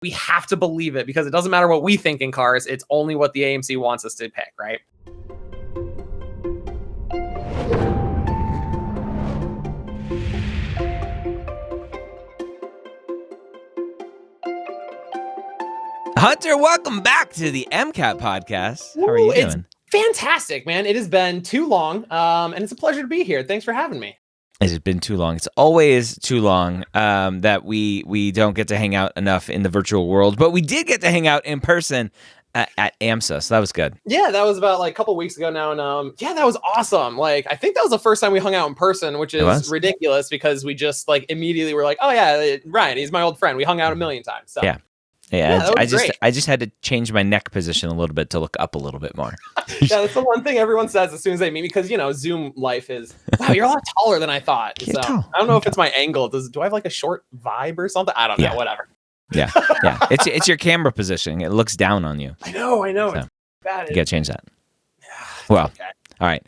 we have to believe it because it doesn't matter what we think in cars. It's only what the AMC wants us to pick, right? Hunter, welcome back to the MCAT podcast. How are you doing? Fantastic, man. It has been too long, and it's a pleasure to be here. Thanks for having me. It's been too long. It's always too long that we don't get to hang out enough in the virtual world, but we did get to hang out in person at AMSA, so that was good. Yeah, that was about like a couple weeks ago now, and yeah, that was awesome. Like, I think that was the first time we hung out in person, which is ridiculous because we just like immediately were like, oh yeah, Ryan, he's my old friend. We hung out a million times. So. Yeah, I just had to change my neck position a little bit to look up a little bit more. Yeah, that's the one thing everyone says as soon as they meet me because, you know, Zoom life is, wow, you're a lot taller than I thought. So I don't know if it's my angle. Do I have like a short vibe or something? I don't know, whatever. Yeah. It's your camera position. It looks down on you. I know. So it's bad. You got to change that. Well, okay. All right.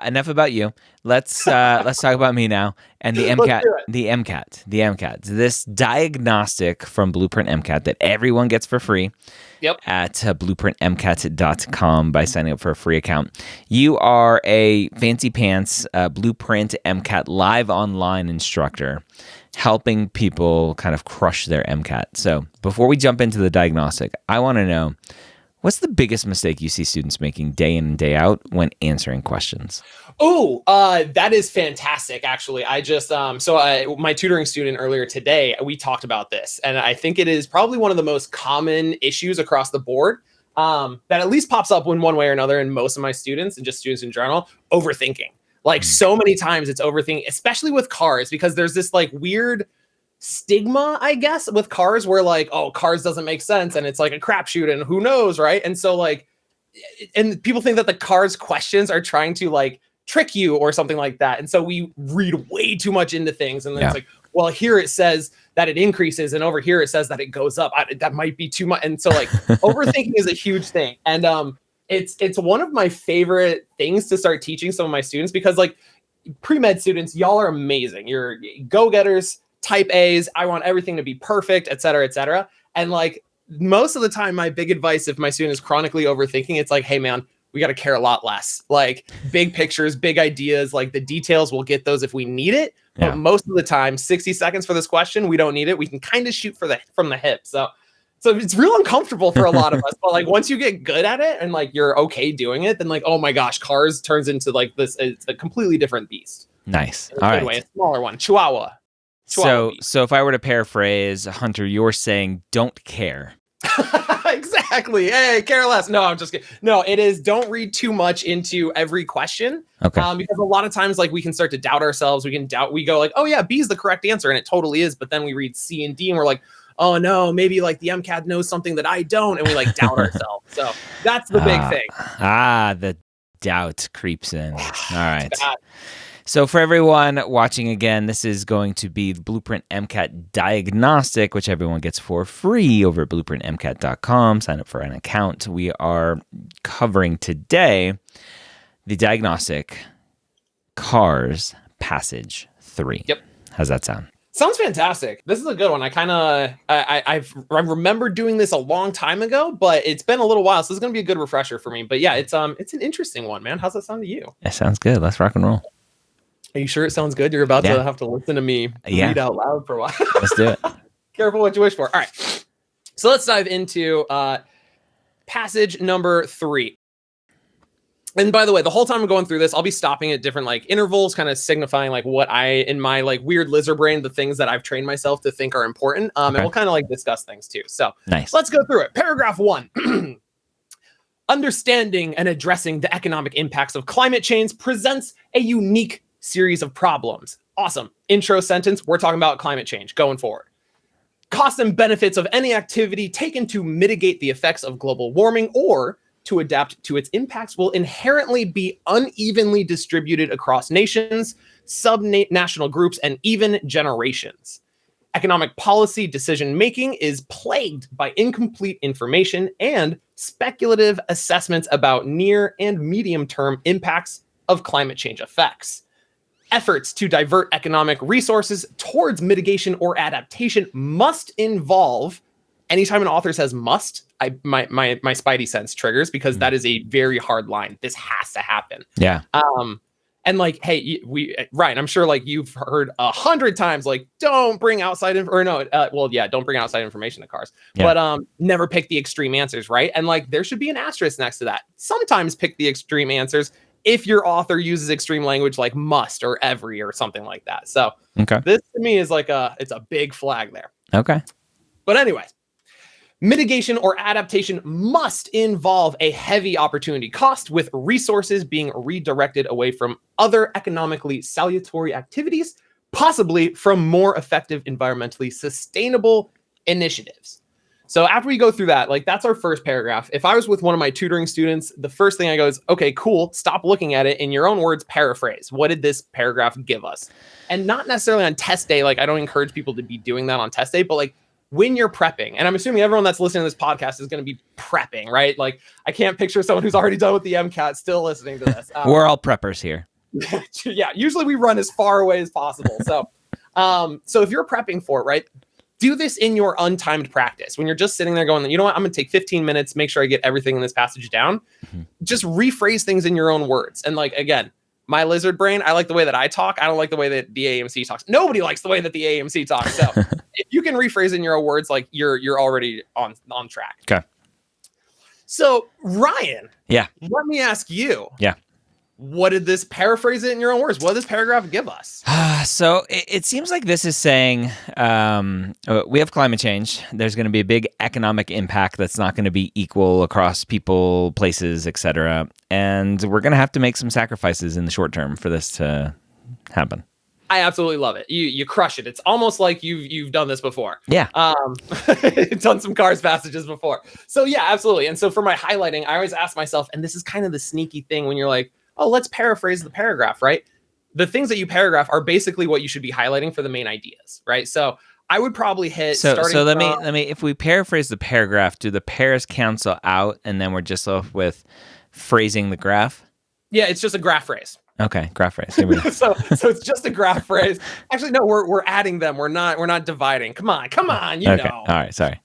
Enough about you. Let's talk about me now and the MCAT. The MCAT. This diagnostic from Blueprint MCAT that everyone gets for free. Yep. At blueprintmcat.com by signing up for a free account. You are a fancy pants Blueprint MCAT live online instructor, helping people kind of crush their MCAT. So before we jump into the diagnostic, I want to know, what's the biggest mistake you see students making day in and day out when answering questions? Oh, that is fantastic. Actually, I just, my tutoring student earlier today, we talked about this, and I think it is probably one of the most common issues across the board that at least pops up in one way or another in most of my students and just students in general, overthinking. Like so many times it's overthinking, especially with cars, because there's this like weird stigma, I guess, with cars where like, oh, cars doesn't make sense and it's like a crapshoot and who knows, right? And so like, and people think that the cars questions are trying to like trick you or something like that. And so we read way too much into things. And then it's like, well, here it says that it increases and over here it says that it goes up. That might be too much. And so like overthinking is a huge thing. And it's one of my favorite things to start teaching some of my students because like pre-med students, y'all are amazing. You're go-getters, type A's. I want everything to be perfect, et cetera, et cetera. And like most of the time, my big advice, if my student is chronically overthinking, it's like, hey man, we got to care a lot less. Like big pictures, big ideas, like the details, we'll get those if we need it. But most of the time, 60 seconds for this question, we don't need it. We can kind of shoot from the hip. So it's real uncomfortable for a lot of us. But like once you get good at it and like you're okay doing it, then like, oh my gosh, cars turns into like this. It's a completely different beast. Nice. All right. A smaller one. Chihuahua. So if I were to paraphrase, Hunter, you're saying don't care. Exactly. Hey, care less. No, I'm just kidding. No, it is don't read too much into every question. Okay. Because a lot of times like we can start to doubt ourselves. We go like, oh yeah, B is the correct answer. And it totally is. But then we read C and D and we're like, oh no, maybe like the MCAT knows something that I don't. And we like doubt ourselves. So that's the big thing. The doubt creeps in. All right. So for everyone watching again, this is going to be the Blueprint MCAT Diagnostic, which everyone gets for free over at blueprintmcat.com. Sign up for an account. We are covering today the Diagnostic Cars Passage 3. Yep. How's that sound? Sounds fantastic. This is a good one. I remember doing this a long time ago, but it's been a little while, so this is going to be a good refresher for me. But yeah, it's an interesting one, man. How's that sound to you? It sounds good. Let's rock and roll. Are you sure it sounds good? You're about to have to listen to me read out loud for a while. Let's do it. Careful what you wish for. All right. So let's dive into passage number 3. And by the way, the whole time I'm going through this, I'll be stopping at different like intervals, kind of signifying like what in my like weird lizard brain, the things that I've trained myself to think are important. And we'll kind of like discuss things too. So nice. Let's go through it. Paragraph 1. Understanding and addressing the economic impacts of climate change presents a unique series of problems. Awesome. Intro sentence. We're talking about climate change going forward. Costs and benefits of any activity taken to mitigate the effects of global warming or to adapt to its impacts will inherently be unevenly distributed across nations, sub-national groups, and even generations. Economic policy decision-making is plagued by incomplete information and speculative assessments about near and medium-term impacts of climate change effects. Efforts to divert economic resources towards mitigation or adaptation must involve Anytime an author says must, my spidey sense triggers, because that is a very hard line. This has to happen. Yeah. And like, hey, Ryan, I'm sure like you've heard 100 times, like, don't bring outside don't bring outside information to cars, but never pick the extreme answers, right? And like, there should be an asterisk next to that. Sometimes pick the extreme answers if your author uses extreme language like must or every or something like that. So this to me is like it's a big flag there. Okay. But anyways, mitigation or adaptation must involve a heavy opportunity cost, with resources being redirected away from other economically salutary activities, possibly from more effective, environmentally sustainable initiatives. So after we go through that, like, that's our first paragraph. If I was with one of my tutoring students, the first thing I go is, okay, cool. Stop looking at it. In your own words, paraphrase. What did this paragraph give us? And not necessarily on test day. Like, I don't encourage people to be doing that on test day, but like, when you're prepping, and I'm assuming everyone that's listening to this podcast is going to be prepping, right? Like, I can't picture someone who's already done with the MCAT still listening to this. We're all preppers here. Yeah, usually we run as far away as possible. So, so if you're prepping for it, right, do this in your untimed practice. When you're just sitting there going, you know what, I'm going to take 15 minutes, make sure I get everything in this passage down. Just rephrase things in your own words. And like, again, my lizard brain, I like the way that I talk. I don't like the way that the AMC talks. Nobody likes the way that the AMC talks. So if you can rephrase in your own words, like, you're already on track. Okay. So Ryan, yeah, let me ask you. Yeah. What did this, paraphrase it in your own words? What did this paragraph give us? So it seems like this is saying we have climate change. There's going to be a big economic impact that's not going to be equal across people, places, etc. And we're going to have to make some sacrifices in the short term for this to happen. I absolutely love it. You crush it. It's almost like you've done this before. Yeah. Done some Cars passages before. So yeah, absolutely. And so for my highlighting, I always ask myself, and this is kind of the sneaky thing when you're like, oh, let's paraphrase the paragraph, right? The things that you paragraph are basically what you should be highlighting for the main ideas, right? So I would probably hit. So let me. If we paraphrase the paragraph, do the pairs cancel out, and then we're just left with phrasing the graph? Yeah, it's just a graph phrase. Okay, graph phrase. Here we go. so it's just a graph phrase. Actually, no, we're adding them. We're not dividing. Come on, you okay. know. All right, sorry.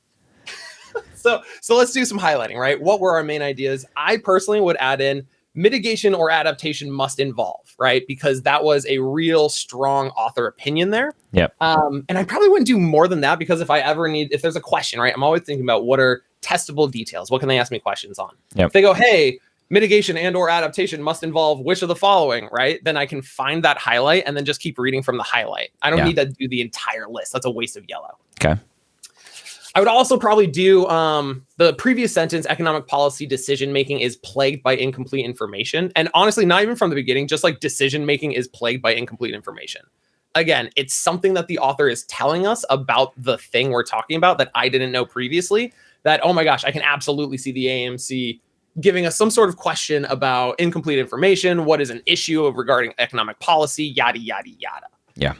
So let's do some highlighting, right? What were our main ideas? I personally would add in mitigation or adaptation must involve, right? Because that was a real strong author opinion there. Yep. And I probably wouldn't do more than that, because if there's a question, right, I'm always thinking about what are testable details. What can they ask me questions on? Yep. If they go, hey, mitigation and or adaptation must involve which of the following, right? Then I can find that highlight and then just keep reading from the highlight. I don't need to do the entire list. That's a waste of yellow. Okay. I would also probably do the previous sentence, economic policy decision-making is plagued by incomplete information. And honestly, not even from the beginning, just like decision-making is plagued by incomplete information. Again, it's something that the author is telling us about the thing we're talking about that I didn't know previously, that, oh my gosh, I can absolutely see the AMC giving us some sort of question about incomplete information. What is an issue regarding economic policy, yada, yada, yada. Yeah.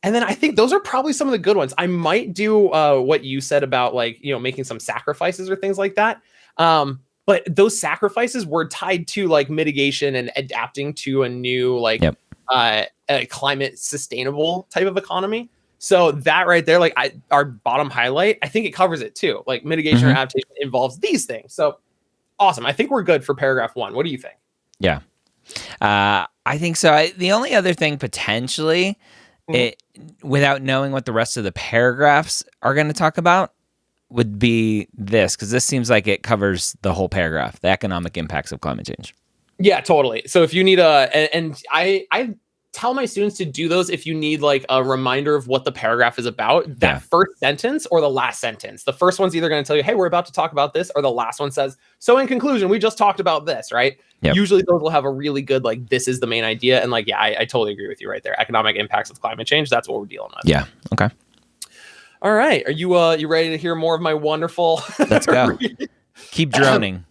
And then I think those are probably some of the good ones. I might do what you said about, like, you know, making some sacrifices or things like that. But those sacrifices were tied to like mitigation and adapting to a new, like, a climate sustainable type of economy. So that right there, like our bottom highlight, I think it covers it too. Like mitigation or adaptation involves these things. So awesome. I think we're good for paragraph 1. What do you think? Yeah. I think so. The only other thing potentially, without knowing what the rest of the paragraphs are going to talk about, would be this, because this seems like it covers the whole paragraph, the economic impacts of climate change. Yeah, totally. So if you need and I tell my students to do those if you need like a reminder of what the paragraph is about, that first sentence or the last sentence. The first one's either going to tell you, hey, we're about to talk about this, or the last one says, so in conclusion, we just talked about this, right? Yep. Usually those will have a really good, like, this is the main idea. And like, yeah, I totally agree with you right there. Economic impacts of climate change. That's what we're dealing with. Yeah. Okay. All right. Are you ready to hear more of my wonderful? Let's go. Keep droning.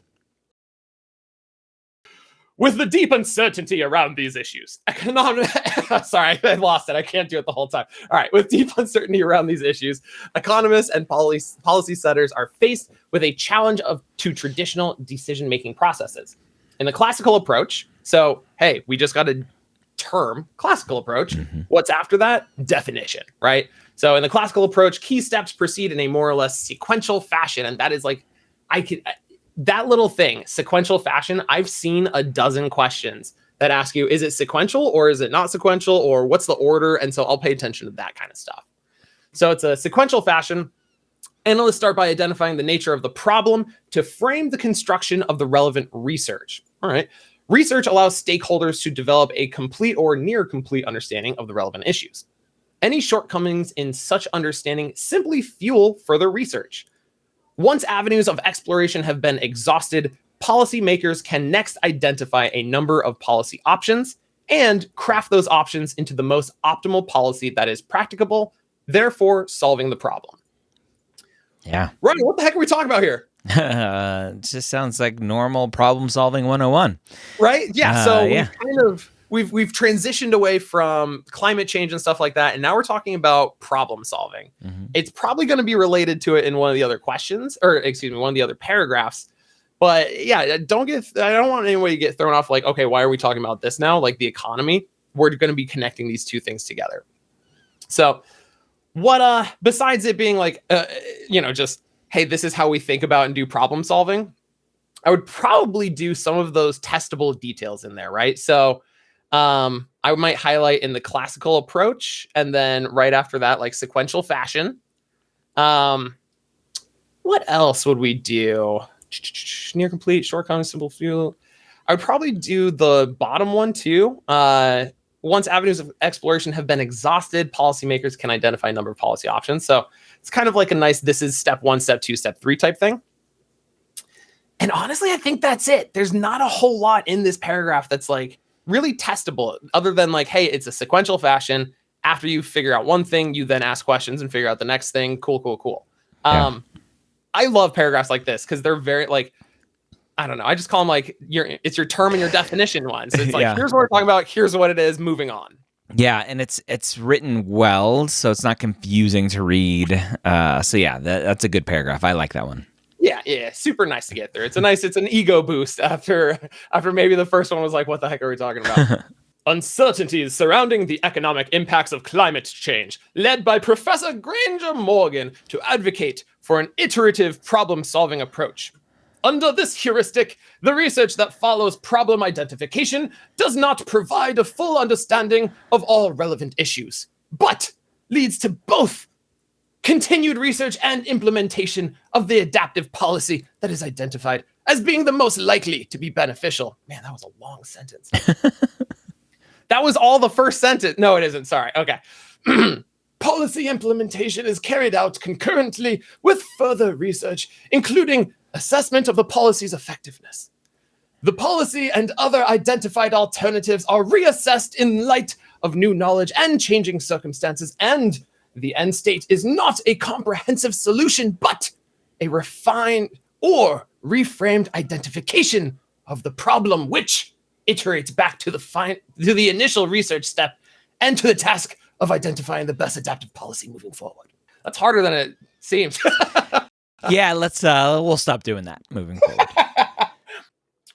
With the deep uncertainty around these issues, sorry, I lost it. I can't do it the whole time. All right. With deep uncertainty around these issues, economists and policy setters are faced with a challenge to traditional decision-making processes. In the classical approach, so, hey, we just got a term, classical approach. What's after that? Definition, right? So in the classical approach, key steps proceed in a more or less sequential fashion. And that is like, that little thing, sequential fashion, I've seen a dozen questions that ask you, is it sequential or is it not sequential, or what's the order? And so I'll pay attention to that kind of stuff. So it's a sequential fashion. Analysts start by identifying the nature of the problem to frame the construction of the relevant research. All right. Research allows stakeholders to develop a complete or near complete understanding of the relevant issues. Any shortcomings in such understanding simply fuel further research. Once avenues of exploration have been exhausted, policymakers can next identify a number of policy options and craft those options into the most optimal policy that is practicable, therefore solving the problem. Yeah. Ryan, what the heck are we talking about here? It just sounds like normal problem solving 101. Right? Yeah. So yeah. we've transitioned away from climate change and stuff like that, and now we're talking about problem solving. Mm-hmm. It's probably going to be related to it in one of the other questions, or excuse me, one of the other paragraphs. But yeah, I don't want anybody to get thrown off like, okay, why are we talking about this now? Like the economy, we're going to be connecting these two things together. So what, besides it being like, just, hey, this is how we think about and do problem solving, I would probably do some of those testable details in there, right? So I might highlight in the classical approach, and then right after that, like sequential fashion. What else would we do? Near complete, shortcomings, simple fuel. I would probably do the bottom one too. Once avenues of exploration have been exhausted, policymakers can identify a number of policy options. So it's kind of like a nice, this is step 1, step 2, step 3 type thing. And honestly, I think that's it. There's not a whole lot in this paragraph that's like really testable, other than like, hey, it's a sequential fashion. After you figure out one thing, you then ask questions and figure out the next thing. Cool. Yeah. I love paragraphs like this because they're very like, I don't know. I just call them like it's your term and your definition ones. So it's like, here's what we're talking about. Here's what it is. Moving on. Yeah, and it's written well, so it's not confusing to read. So yeah, that's a good paragraph. I like that one. Yeah, super nice to get through. It's an ego boost after maybe the first one was like, what the heck are we talking about? Uncertainties surrounding the economic impacts of climate change, led by Professor Granger Morgan to advocate for an iterative problem-solving approach. Under this heuristic, the research that follows problem identification does not provide a full understanding of all relevant issues, but leads to both continued research and implementation of the adaptive policy that is identified as being the most likely to be beneficial. Man, that was a long sentence. That was all the first sentence. No, it isn't. Sorry. Okay. Policy implementation is carried out concurrently with further research, including assessment of the policy's effectiveness. The policy and other identified alternatives are reassessed in light of new knowledge and changing circumstances, and the end state is not a comprehensive solution, but a refined or reframed identification of the problem, which iterates back to the initial research step and to the task of identifying the best adaptive policy moving forward. That's harder than it seems. Yeah, we'll stop doing that moving forward.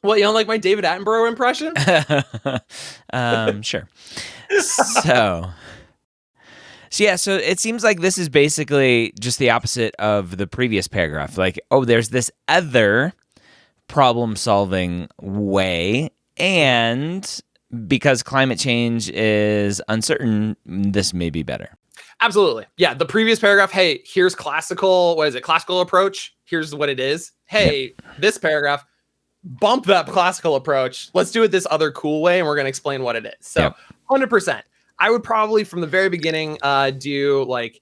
Well, you don't like my David Attenborough impression? Sure. So it seems like this is basically just the opposite of the previous paragraph. Like, oh, there's this other problem-solving way, and because climate change is uncertain, this may be better. Absolutely. Yeah, the previous paragraph, hey, here's classical approach. Here's what it is. Hey, This paragraph, bump that classical approach. Let's do it this other cool way, and we're going to explain what it is. So 100%. I would probably from the very beginning do like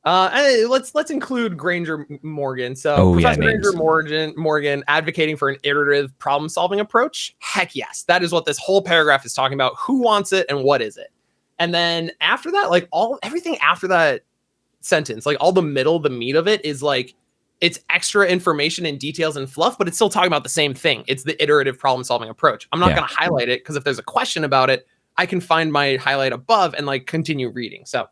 and let's include Granger Morgan. So Professor Granger Morgan advocating for an iterative problem-solving approach. Heck yes. That is what this whole paragraph is talking about. Who wants it and what is it? And then after that, like everything after that sentence, like all the meat of it is like it's extra information and details and fluff, but it's still talking about the same thing. It's the iterative problem-solving approach. I'm not going to highlight it because if there's a question about it, I can find my highlight above and like continue reading. So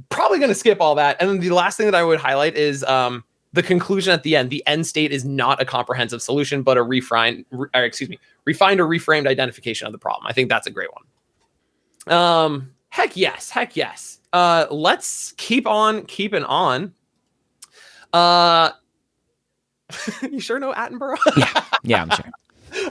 probably going to skip all that. And then the last thing that I would highlight is the conclusion at the end. The end state is not a comprehensive solution, but a refined or reframed identification of the problem. I think that's a great one. Heck yes. Let's keep on keeping on. You sure know Attenborough? Yeah, I'm sure.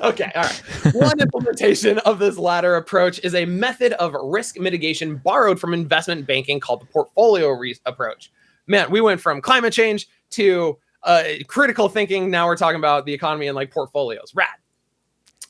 Okay, all right. One implementation of this latter approach is a method of risk mitigation borrowed from investment banking called the portfolio approach. Man, we went from climate change to critical thinking. Now we're talking about the economy and like portfolios. Rad.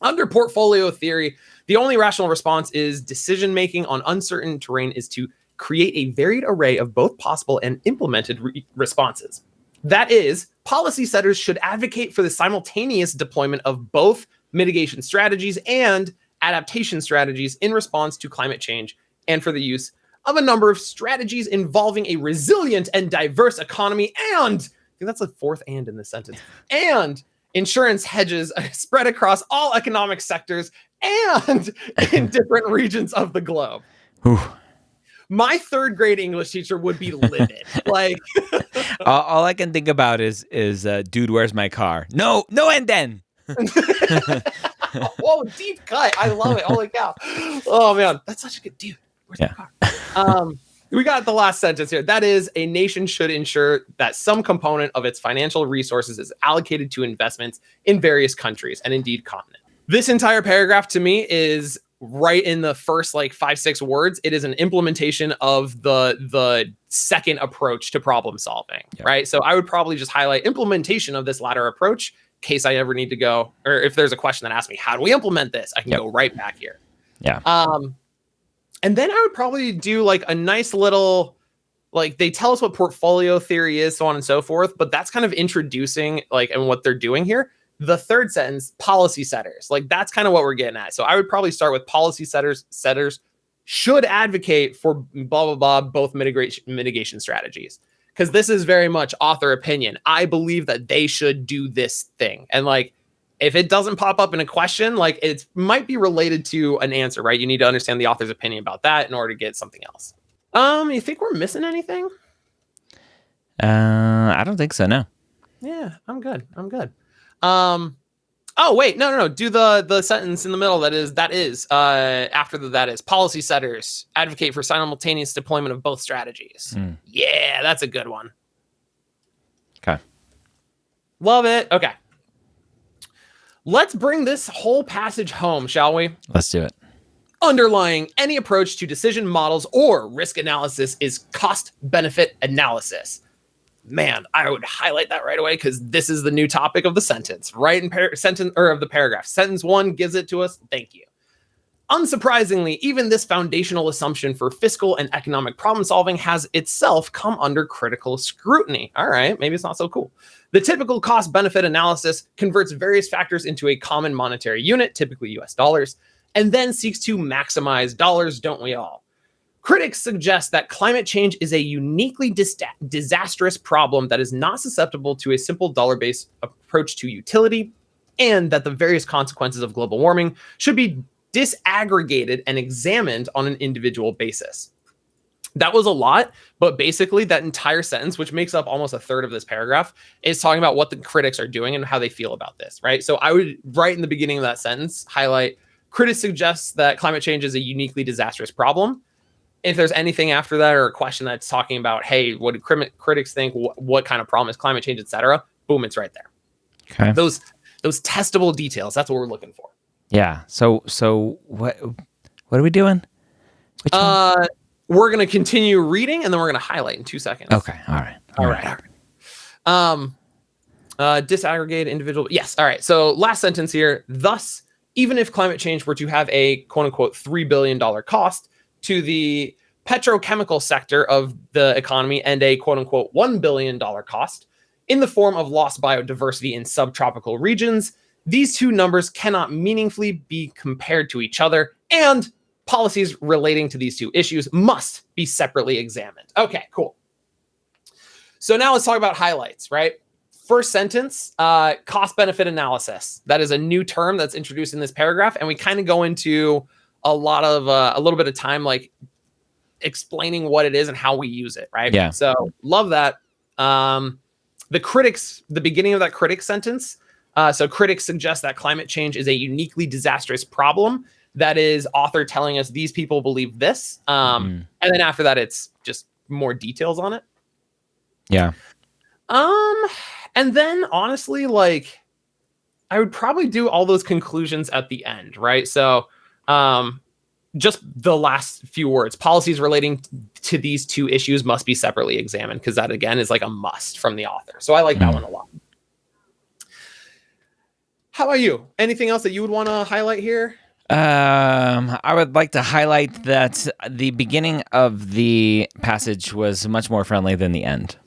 Under portfolio theory, the only rational response is decision making on uncertain terrain is to create a varied array of both possible and implemented responses. That is, policy setters should advocate for the simultaneous deployment of both mitigation strategies and adaptation strategies in response to climate change, and for the use of a number of strategies involving a resilient and diverse economy, and I think that's the fourth and in this sentence, and insurance hedges spread across all economic sectors and in different regions of the globe. Whew. My third grade English teacher would be livid. Like, all I can think about is dude, where's my car? No, and then. Whoa, deep cut. I love it. Holy cow. Oh man, that's such a good dude. Where's my car? We got the last sentence here. That is, a nation should ensure that some component of its financial resources is allocated to investments in various countries and indeed continents. This entire paragraph to me is right in the first like 5-6 words. It is an implementation of the second approach to problem solving, right? So I would probably just highlight implementation of this latter approach in case I ever need to go, or if there's a question that asks me, how do we implement this? I can go right back here. Yeah. And then I would probably do like a nice little, like they tell us what portfolio theory is, so on and so forth, but that's kind of introducing like, and what they're doing here. The third sentence, policy setters, like that's kind of what we're getting at. So I would probably start with policy setters should advocate for blah, blah, blah, both mitigation strategies. Because this is very much author opinion. I believe that they should do this thing. And like, if it doesn't pop up in a question, like it might be related to an answer, right? You need to understand the author's opinion about that in order to get something else. You think we're missing anything? I don't think so, no. Yeah, I'm good. Oh wait, no. Do the sentence in the middle that is after that is policy setters advocate for simultaneous deployment of both strategies. Yeah, that's a good one. Okay. Love it. Okay. Let's bring this whole passage home, shall we? Let's do it. Underlying any approach to decision models or risk analysis is cost-benefit analysis. Man, I would highlight that right away because this is the new topic of the sentence, right in of the paragraph. Sentence 1 gives it to us. Thank you. Unsurprisingly, even this foundational assumption for fiscal and economic problem solving has itself come under critical scrutiny. All right, maybe it's not so cool. The typical cost-benefit analysis converts various factors into a common monetary unit, typically US dollars, and then seeks to maximize dollars, don't we all? Critics suggest that climate change is a uniquely disastrous problem that is not susceptible to a simple dollar-based approach to utility, and that the various consequences of global warming should be disaggregated and examined on an individual basis. That was a lot, but basically that entire sentence, which makes up almost a third of this paragraph, is talking about what the critics are doing and how they feel about this, right? So I would, right in the beginning of that sentence, highlight, critics suggest that climate change is a uniquely disastrous problem. If there's anything after that or a question that's talking about, hey, what do critics think? What kind of problem is climate change, etc.? Boom, it's right there. Okay. Those testable details, that's what we're looking for. Yeah. So what are we doing? We're going to continue reading, and then we're going to highlight in 2 seconds. Okay. All right. Disaggregate individual. Yes. All right. So last sentence here. Thus, even if climate change were to have a quote unquote $3 billion cost to the petrochemical sector of the economy and a quote unquote $1 billion cost in the form of lost biodiversity in subtropical regions, these two numbers cannot meaningfully be compared to each other, and policies relating to these two issues must be separately examined. Okay, cool. So now let's talk about highlights, right? First sentence, cost-benefit analysis. That is a new term that's introduced in this paragraph, and we kind of go into a little bit of time like explaining what it is and how we use it, right? Yeah. So love that. The beginning of that critic sentence. So critics suggest that climate change is a uniquely disastrous problem that is author telling us these people believe this. And then after that, it's just more details on it. Yeah. And then honestly, like, I would probably do all those conclusions at the end, right? So, just the last few words: policies relating to these two issues must be separately examined, because that again is like a must from the author. So I like that one a lot. How about you? Anything else that you would want to highlight here? I would like to highlight that the beginning of the passage was much more friendly than the end.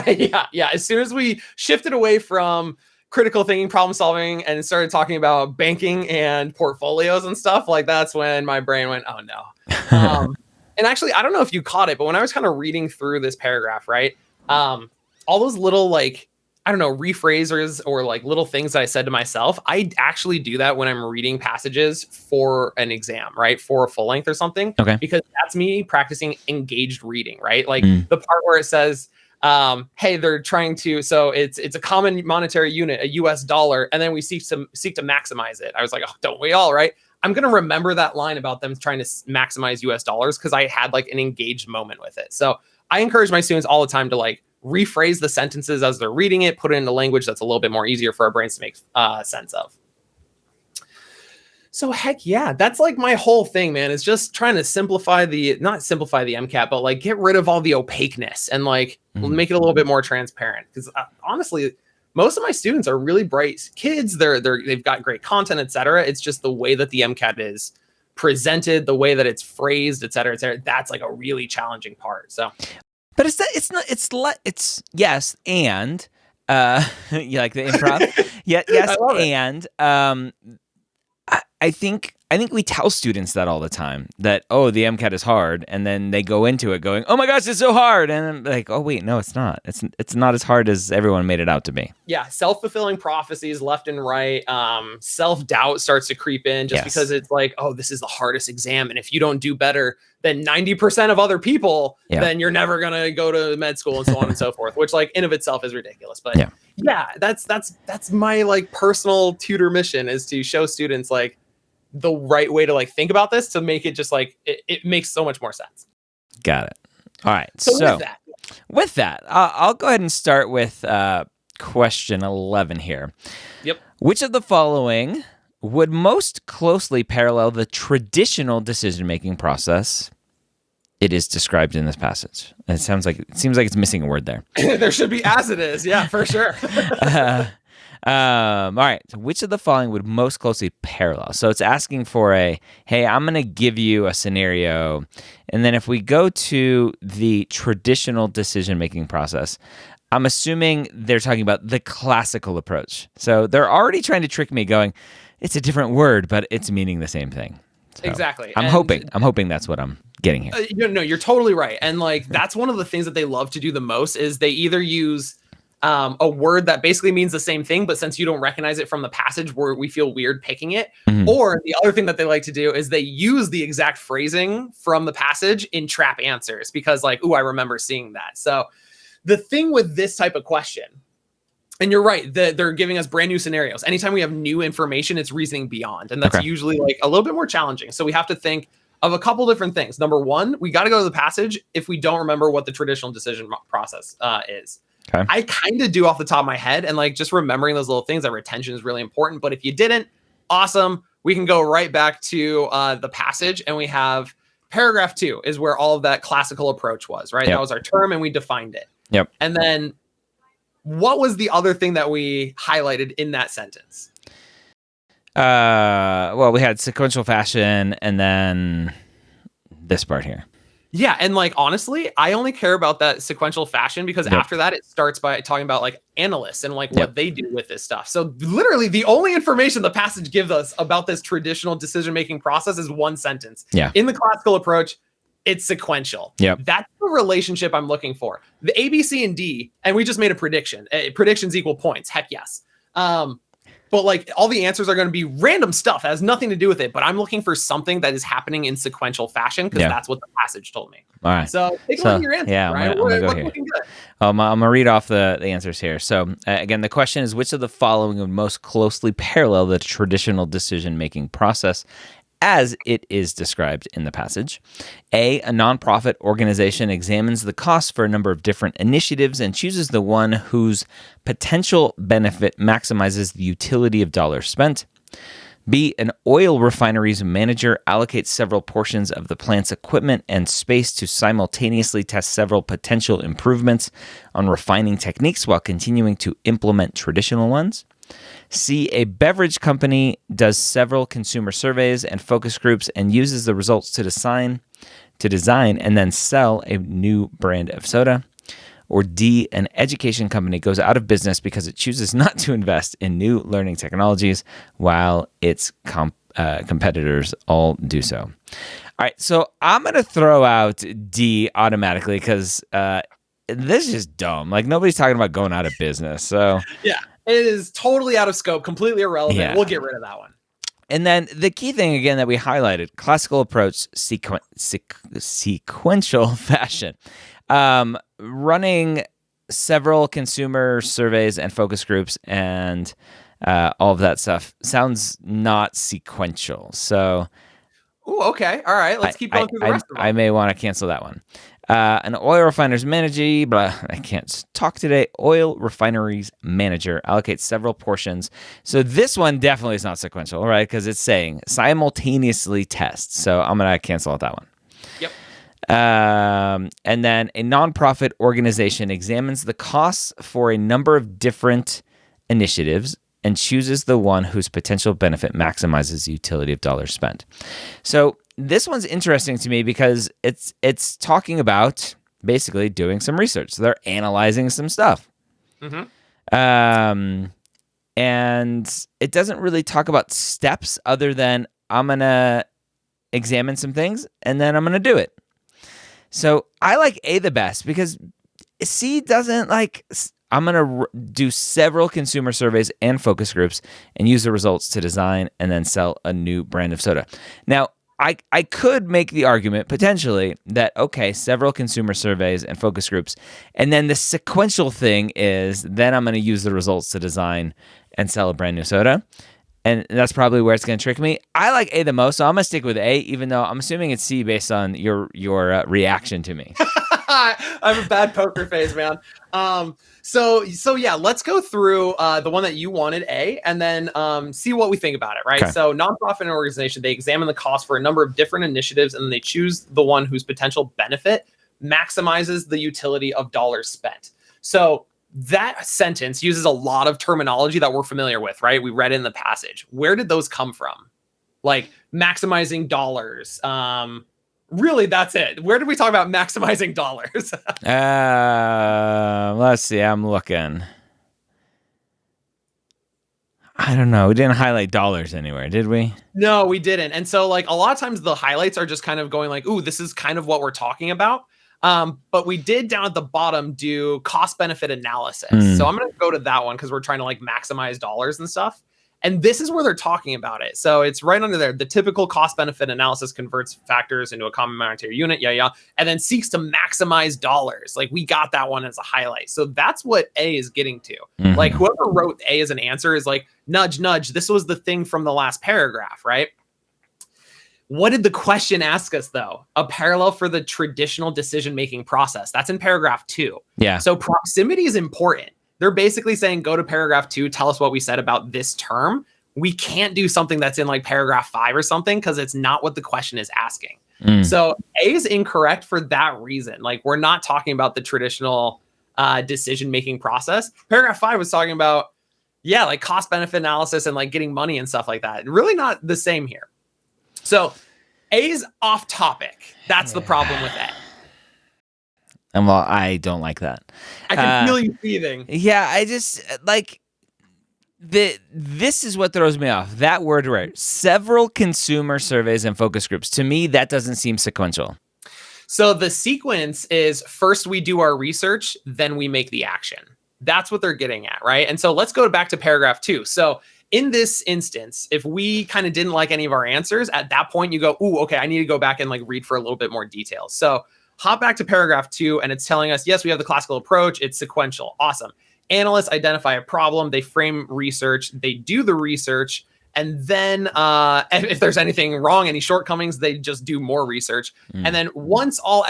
Yeah. As soon as we shifted away from critical thinking, problem solving, and started talking about banking and portfolios and stuff, like that's when my brain went, oh no. And actually, I don't know if you caught it, but when I was kind of reading through this paragraph, right, all those little, like, I don't know, rephrasers or like little things that I said to myself, I actually do that when I'm reading passages for an exam, right? For a full length or something. Okay. Because that's me practicing engaged reading, right? Like the part where it says, hey, they're trying to, so it's a common monetary unit, a US dollar, and then we seek to maximize it. I was like, oh, don't we all, right? I'm going to remember that line about them trying to maximize US dollars because I had like an engaged moment with it. So I encourage my students all the time to like rephrase the sentences as they're reading it, put it into language that's a little bit more easier for our brains to make sense of. So heck yeah, that's like my whole thing, man. Is just trying to not simplify the MCAT, but like get rid of all the opaqueness and like make it a little bit more transparent. Because honestly, most of my students are really bright kids. They've got great content, etc. It's just the way that the MCAT is presented, the way that it's phrased, etc., etc. That's like a really challenging part. So. But it's yes, and you like the improv? Yes, and I think we tell students that all the time, that, oh, the MCAT is hard, and then they go into it going, oh my gosh, it's so hard, and I'm like, oh wait, no, it's not. It's not as hard as everyone made it out to be. Yeah, self-fulfilling prophecies left and right. Self-doubt starts to creep in just because it's like, oh, this is the hardest exam, and if you don't do better than 90% of other people, then you're never gonna go to med school and so on and so forth, which like in of itself is ridiculous. But yeah, that's my like personal tutor mission, is to show students like the right way to like think about this to make it just like it makes so much more sense. Got it. All right. So with that, I'll go ahead and start with question 11 here. Yep. Which of the following would most closely parallel the traditional decision-making process it is described in this passage? It seems like it's missing a word there. There should be as it is. Yeah, for sure. All right. So which of the following would most closely parallel? So it's asking for hey, I'm going to give you a scenario. And then if we go to the traditional decision-making process, I'm assuming they're talking about the classical approach. So they're already trying to trick me going, it's a different word, but it's meaning the same thing. So exactly. I'm hoping that's what I'm getting here. No, you're totally right. And like, that's one of the things that they love to do the most is they either use a word that basically means the same thing, but since you don't recognize it from the passage, we feel weird picking it. Or the other thing that they like to do is they use the exact phrasing from the passage in trap answers because like, ooh, I remember seeing that. So the thing with this type of question, and you're right, they're giving us brand new scenarios. Anytime we have new information, it's reasoning beyond. And that's usually like a little bit more challenging. So we have to think of a couple different things. Number one, we got to go to the passage if we don't remember what the traditional decision process is. Okay. I kind of do off the top of my head, and like just remembering those little things, that retention is really important. But if you didn't, awesome. We can go right back to the passage, and we have paragraph 2 is where all of that classical approach was, right? That was our term, and we defined it. Yep. And then what was the other thing that we highlighted in that sentence? Well, we had sequential fashion, and then this part here. Yeah, and like honestly, I only care about that sequential fashion because after that, it starts by talking about like analysts and like what they do with this stuff. So literally, the only information the passage gives us about this traditional decision-making process is one sentence. Yeah. In the classical approach, it's sequential. Yeah. That's the relationship I'm looking for. The A, B, C, and D, and we just made a prediction. Predictions equal points. Heck yes. But like all the answers are going to be random stuff that has nothing to do with it. But I'm looking for something that is happening in sequential fashion because that's what the passage told me. All right. So take a look at your answer. Yeah, I'm going to go here. I'm going to read off the answers here. So again, the question is, which of the following would most closely parallel the traditional decision-making process as it is described in the passage. A nonprofit organization examines the costs for a number of different initiatives and chooses the one whose potential benefit maximizes the utility of dollars spent. B, an oil refinery's manager allocates several portions of the plant's equipment and space to simultaneously test several potential improvements on refining techniques while continuing to implement traditional ones. C, a beverage company does several consumer surveys and focus groups and uses the results to design and then sell a new brand of soda. Or D, an education company goes out of business because it chooses not to invest in new learning technologies while its competitors all do so. All right, so I'm going to throw out D automatically because this is just dumb. Like, nobody's talking about going out of business. So yeah, it is totally out of scope, completely irrelevant. Yeah. We'll get rid of that one. And then the key thing, again, that we highlighted, classical approach, sequential fashion. Running several consumer surveys and focus groups and all of that stuff sounds not sequential. So, okay. All right. Let's keep going through the rest of them. I may want to cancel that one. An oil refiner's manager, I can't talk today. Oil refinery's manager allocates several portions. So this one definitely is not sequential, right? Because it's saying simultaneously test. So I'm going to cancel out that one. Yep. And then a nonprofit organization examines the costs for a number of different initiatives and chooses the one whose potential benefit maximizes the utility of dollars spent. So this one's interesting to me because it's talking about basically doing some research. So they're analyzing some stuff. Mm-hmm. And it doesn't really talk about steps other than I'm going to examine some things and then I'm going to do it. So I like A the best because C doesn't like, I'm going to do several consumer surveys and focus groups and use the results to design and then sell a new brand of soda. Now, I could make the argument potentially that, okay, several consumer surveys and focus groups, and then the sequential thing is then I'm going to use the results to design and sell a brand new soda. And that's probably where it's going to trick me. I like A the most, so I'm going to stick with A, even though I'm assuming it's C based on your reaction to me. I have a bad poker face, man. So yeah, let's go through the one that you wanted, A, and then see what we think about it, right? Okay. So nonprofit and organization, they examine the cost for a number of different initiatives, and then they choose the one whose potential benefit maximizes the utility of dollars spent. So that sentence uses a lot of terminology that we're familiar with, right? We read in the passage. Where did those come from? Like maximizing dollars. Really, that's it. Where did we talk about maximizing dollars? Let's see. I'm looking. I don't know. We didn't highlight dollars anywhere, did we? No, we didn't. And so like a lot of times the highlights are just kind of going like, ooh, this is kind of what we're talking about. But we did down at the bottom do cost benefit analysis. So I'm going to go to that one because we're trying to like maximize dollars and stuff. And this is where they're talking about it. So it's right under there. The typical cost benefit analysis converts factors into a common monetary unit. Yeah. And then seeks to maximize dollars. Like we got that one as a highlight. So that's what A is getting to. Mm-hmm. Like whoever wrote A as an answer is like, nudge, nudge. This was the thing from the last paragraph, right? What did the question ask us, though? A parallel for the traditional decision-making process. That's in paragraph 2. Yeah. So proximity is important. They're basically saying, go to paragraph 2, tell us what we said about this term. We can't do something that's in like paragraph 5 or something because it's not what the question is asking. So A is incorrect for that reason. Like we're not talking about the traditional decision-making process. Paragraph 5 was talking about, yeah, like cost-benefit analysis and like getting money and stuff like that. Really not the same here. So A's off topic. That's the problem with A. And well, I don't like that. I can feel you seething. Yeah, I just like this is what throws me off. That word right. Several consumer surveys and focus groups. To me, that doesn't seem sequential. So the sequence is first we do our research, then we make the action. That's what they're getting at, right? And so let's go back to paragraph 2. So in this instance, if we kind of didn't like any of our answers, at that point you go, ooh, okay, I need to go back and like read for a little bit more details. So hop back to paragraph 2 and it's telling us, yes, we have the classical approach. It's sequential. Awesome. Analysts identify a problem. They frame research. They do the research. And then if there's anything wrong, any shortcomings, they just do more research. And then once all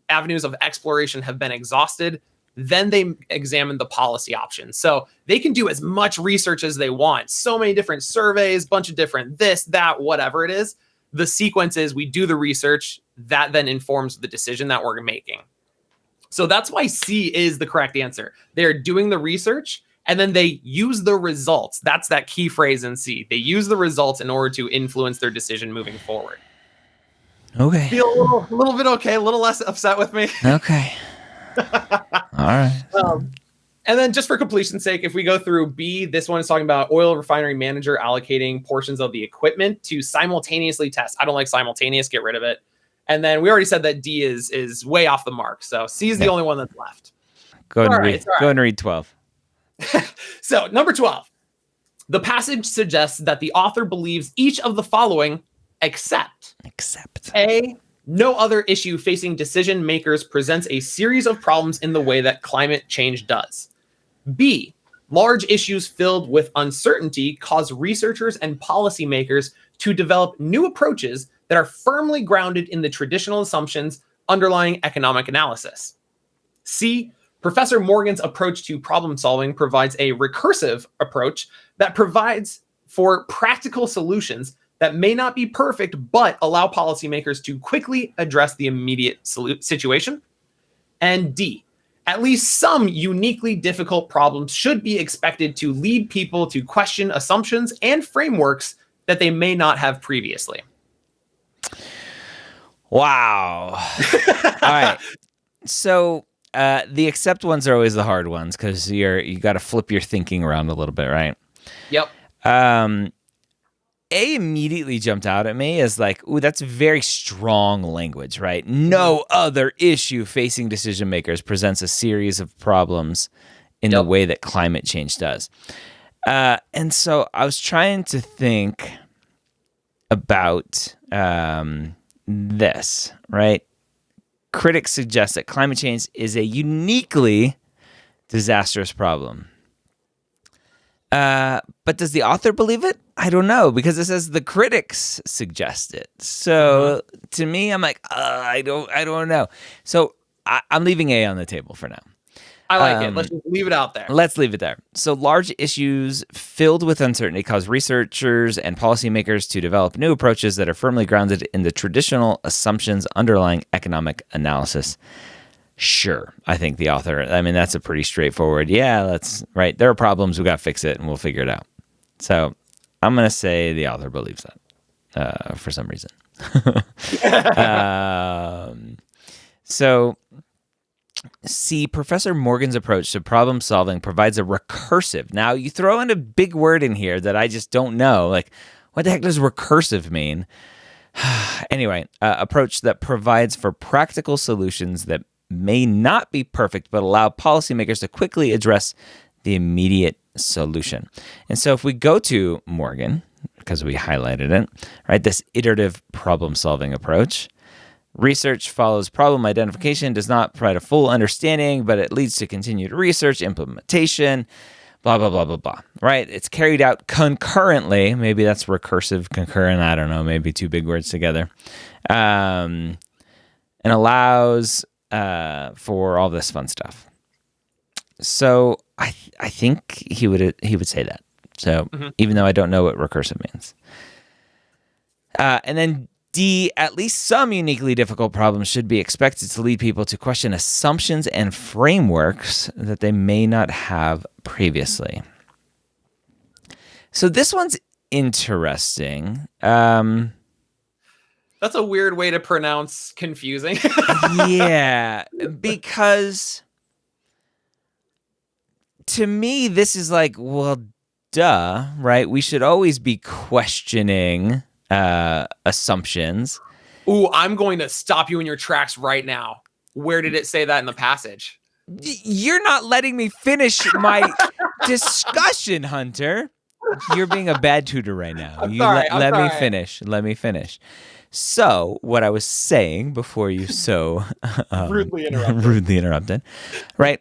avenues of exploration have been exhausted, then they examine the policy options. So they can do as much research as they want. So many different surveys, bunch of different this, that, whatever it is. The sequence is we do the research that then informs the decision that we're making. So that's why C is the correct answer. They're doing the research and then they use the results. That's that key phrase in C. They use the results in order to influence their decision moving forward. Okay. Feel a little bit okay, a little less upset with me. Okay. All right. And then just for completion's sake, if we go through B, this one is talking about oil refinery manager allocating portions of the equipment to simultaneously test. I don't like simultaneous, get rid of it. And then we already said that D is way off the mark. So C is the only one that's left. Go ahead and read 12. So number 12, the passage suggests that the author believes each of the following except A, no other issue facing decision makers presents a series of problems in the way that climate change does. B, large issues filled with uncertainty cause researchers and policymakers to develop new approaches that are firmly grounded in the traditional assumptions underlying economic analysis. C, Professor Morgan's approach to problem solving provides a recursive approach that provides for practical solutions that may not be perfect, but allow policymakers to quickly address the immediate situation. And D, at least some uniquely difficult problems should be expected to lead people to question assumptions and frameworks that they may not have previously. Wow. All right. So the accept ones are always the hard ones because you got to flip your thinking around a little bit, right? Yep. A immediately jumped out at me as like, ooh, that's very strong language, right? No other issue facing decision makers presents a series of problems in the way that climate change does. And so I was trying to think about this, right? Critics suggest that climate change is a uniquely disastrous problem. But does the author believe it? I don't know, because it says the critics suggest it. So to me, I'm like, I don't know. So I'm leaving A on the table for now. I like it. Let's just leave it out there. Let's leave it there. So large issues filled with uncertainty cause researchers and policymakers to develop new approaches that are firmly grounded in the traditional assumptions underlying economic analysis. Sure, I think the author, I mean, that's a pretty straightforward, that's right. There are problems, we got to fix it, and we'll figure it out. So I'm going to say the author believes that for some reason. So C, Professor Morgan's approach to problem solving provides a recursive. Now, you throw in a big word in here that I just don't know. Like, what the heck does recursive mean? Anyway, approach that provides for practical solutions that may not be perfect, but allow policymakers to quickly address the immediate solution. And so if we go to Morgan, because we highlighted it, right, this iterative problem-solving approach, research follows problem identification, does not provide a full understanding, but it leads to continued research, implementation, blah, blah, blah, blah, blah, right? It's carried out concurrently. Maybe that's recursive, concurrent, I don't know, maybe two big words together. And allows for all this fun stuff. So I think he would say that. So even though I don't know what recursive means. And then D, at least some uniquely difficult problems should be expected to lead people to question assumptions and frameworks that they may not have previously. So this one's interesting. That's a weird way to pronounce confusing. Yeah, because to me, this is like, well, duh, right? We should always be questioning assumptions. Ooh, I'm going to stop you in your tracks right now. Where did it say that in the passage? You're not letting me finish my discussion, Hunter. You're being a bad tutor right now. Let me finish. Let me finish. So what I was saying before you so rudely interrupted, right?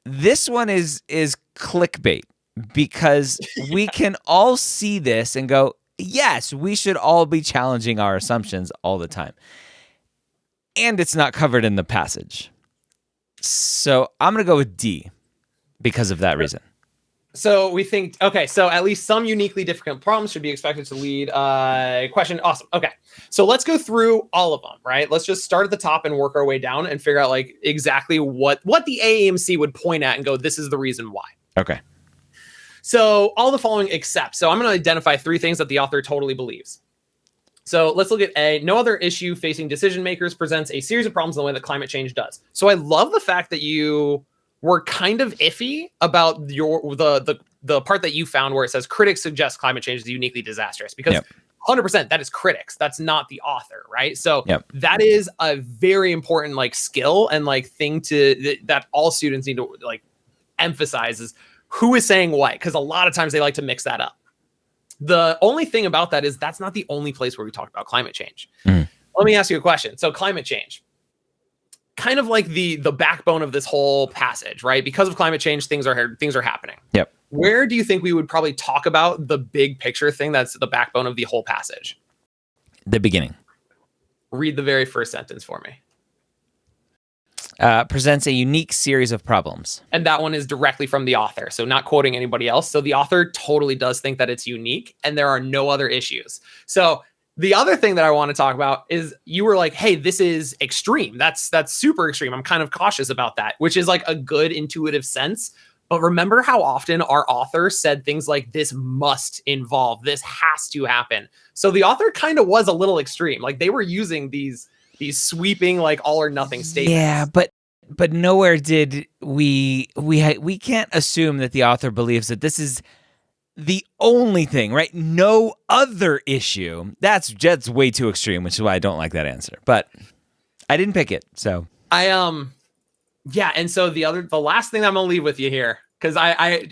This one is clickbait because we can all see this and go, yes, we should all be challenging our assumptions all the time. And it's not covered in the passage. So I'm going to go with D because of that reason. So we think, okay, so at least some uniquely difficult problems should be expected to lead a question. Awesome. Okay. So let's go through all of them, right? Let's just start at the top and work our way down and figure out like exactly what the AAMC would point at and go, this is the reason why. Okay. So all the following except. So I'm going to identify 3 things that the author totally believes. So let's look at A. No other issue facing decision makers presents a series of problems in the way that climate change does. So I love the fact that you were kind of iffy about the part that you found where it says critics suggest climate change is uniquely disastrous, because 100% that is critics. That's not the author, right? So that is a very important like skill and like thing that all students need to like emphasize is who is saying what, because a lot of times they like to mix that up. The only thing about that is that's not the only place where we talk about climate change. Let me ask you a question. So climate change, kind of like the backbone of this whole passage, right? Because of climate change, things are happening. Yep. Where do you think we would probably talk about the big picture thing that's the backbone of the whole passage? The beginning. Read the very first sentence for me. Presents a unique series of problems. And that one is directly from the author, so not quoting anybody else. So the author totally does think that it's unique and there are no other issues. So the other thing that I want to talk about is you were like, hey, this is extreme. That's super extreme. I'm kind of cautious about that, which is like a good intuitive sense. But remember how often our author said things like this must involve, this has to happen. So the author kind of was a little extreme. Like they were using these sweeping like all or nothing statements. Yeah, but nowhere did we can't assume that the author believes that this is the only thing, right? No other issue. That's just way too extreme, which is why I don't like that answer. But I didn't pick it, so yeah. And so the last thing I'm gonna leave with you here, because I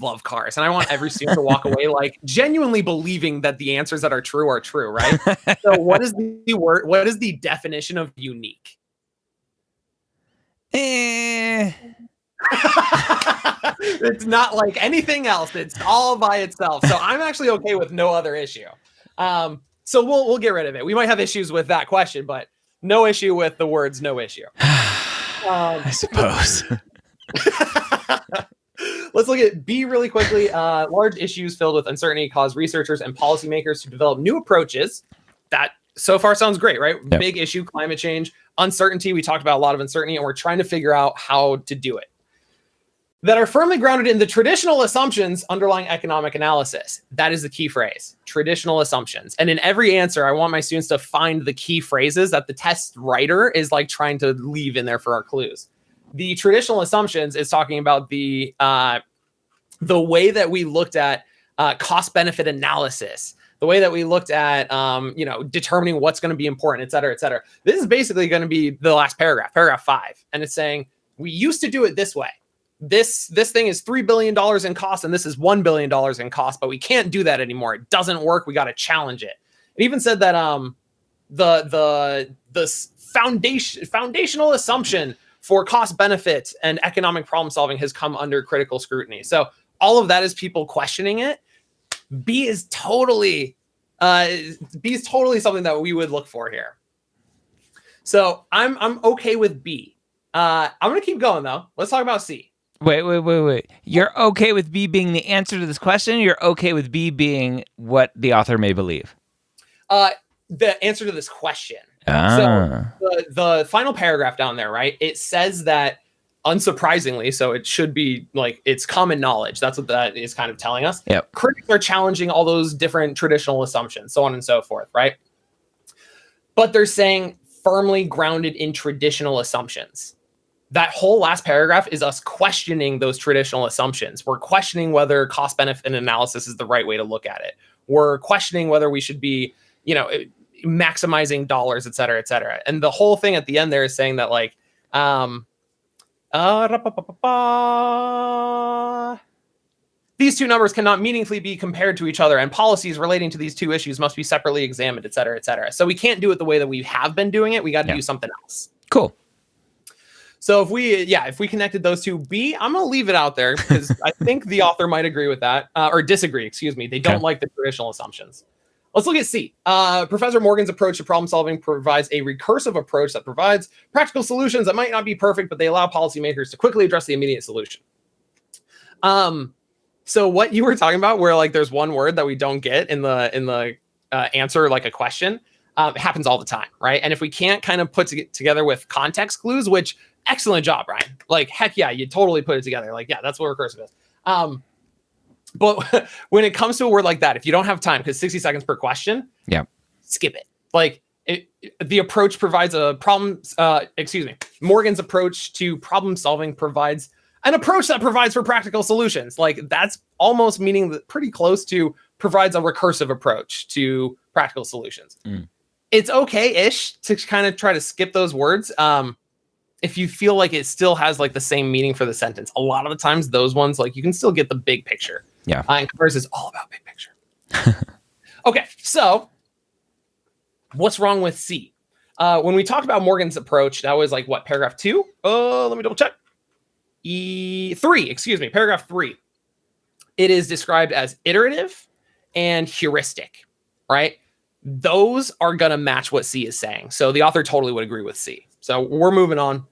love cars and I want every student to walk away like genuinely believing that the answers that are true, right? So what is the definition of unique? It's not like anything else. It's all by itself. So I'm actually okay with no other issue. So we'll get rid of it. We might have issues with that question, but no issue with the words no issue. I suppose. Let's look at B really quickly. Large issues filled with uncertainty cause researchers and policymakers to develop new approaches. That so far sounds great, right? Yep. Big issue, climate change, uncertainty. We talked about a lot of uncertainty and we're trying to figure out how to do it. That are firmly grounded in the traditional assumptions underlying economic analysis. That is the key phrase, traditional assumptions. And in every answer, I want my students to find the key phrases that the test writer is like trying to leave in there for our clues. The traditional assumptions is talking about the way that we looked at cost-benefit analysis, the way that we looked at determining what's going to be important, et cetera, et cetera. This is basically going to be the last paragraph 5. And it's saying, we used to do it this way. This thing is $3 billion in cost, and this is $1 billion in cost, but we can't do that anymore. It doesn't work. We got to challenge it. It even said that the foundational assumption for cost benefit and economic problem solving has come under critical scrutiny. So all of that is people questioning it. B is totally something that we would look for here. So I'm okay with B. I'm going to keep going though. Let's talk about C. Wait. You're okay with B being the answer to this question? You're okay with B being what the author may believe? The answer to this question. So the final paragraph down there, right? It says that unsurprisingly, so it should be like it's common knowledge. That's what that is kind of telling us. Yep. Critics are challenging all those different traditional assumptions, so on and so forth, right? But they're saying firmly grounded in traditional assumptions. That whole last paragraph is us questioning those traditional assumptions. We're questioning whether cost-benefit analysis is the right way to look at it. We're questioning whether we should be, maximizing dollars, et cetera, et cetera. And the whole thing at the end there is saying that like, these two numbers cannot meaningfully be compared to each other, and policies relating to these two issues must be separately examined, et cetera, et cetera. So we can't do it the way that we have been doing it. We got to do something else. Cool. So if we connected those two, B, I'm going to leave it out there because I think the author might agree with that or disagree. Excuse me. They don't like the traditional assumptions. Let's look at C. Professor Morgan's approach to problem solving provides a recursive approach that provides practical solutions that might not be perfect, but they allow policymakers to quickly address the immediate solution. So what you were talking about, where like there's one word that we don't get in the answer, like a question, it happens all the time, right? And if we can't kind of put together with context clues, which excellent job, Ryan. Like heck yeah, you totally put it together. Like yeah, that's what recursive is. But when it comes to a word like that, if you don't have time, because 60 seconds per question, skip it. Like the approach provides a problem. Morgan's approach to problem solving provides an approach that provides for practical solutions. Like that's almost meaning that pretty close to provides a recursive approach to practical solutions. It's okay-ish to kind of try to skip those words. If you feel like it still has like the same meaning for the sentence. A lot of the times those ones, like you can still get the big picture. Yeah. And Converse is all about big picture. Okay. So what's wrong with C? When we talked about Morgan's approach, that was like what, paragraph 2? Let me double check. Paragraph 3. It is described as iterative and heuristic, right? Those are going to match what C is saying. So the author totally would agree with C. So we're moving on.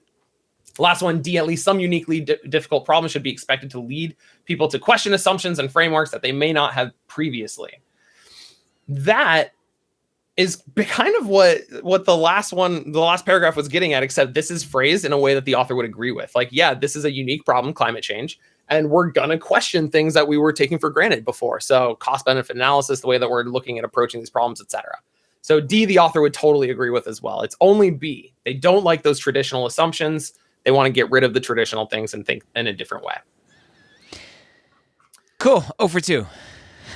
Last one, D, at least some uniquely difficult problems should be expected to lead people to question assumptions and frameworks that they may not have previously. That is kind of what the last paragraph was getting at, except this is phrased in a way that the author would agree with. Like, yeah, this is a unique problem, climate change, and we're going to question things that we were taking for granted before. So cost benefit analysis, the way that we're looking at approaching these problems, etc. So D, the author would totally agree with as well. It's only B. They don't like those traditional assumptions. They want to get rid of the traditional things and think in a different way. Cool. 0 for 2.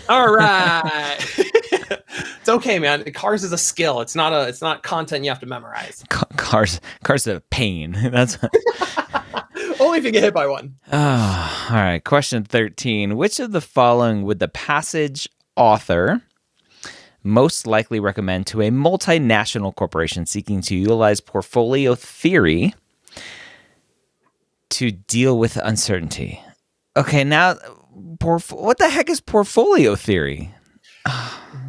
All right. It's okay, man. Cars is a skill. It's not content you have to memorize. Cars a pain. That's only if you get hit by one. All right. Question 13. Which of the following would the passage author most likely recommend to a multinational corporation seeking to utilize portfolio theory to deal with uncertainty? Okay, now, what the heck is portfolio theory?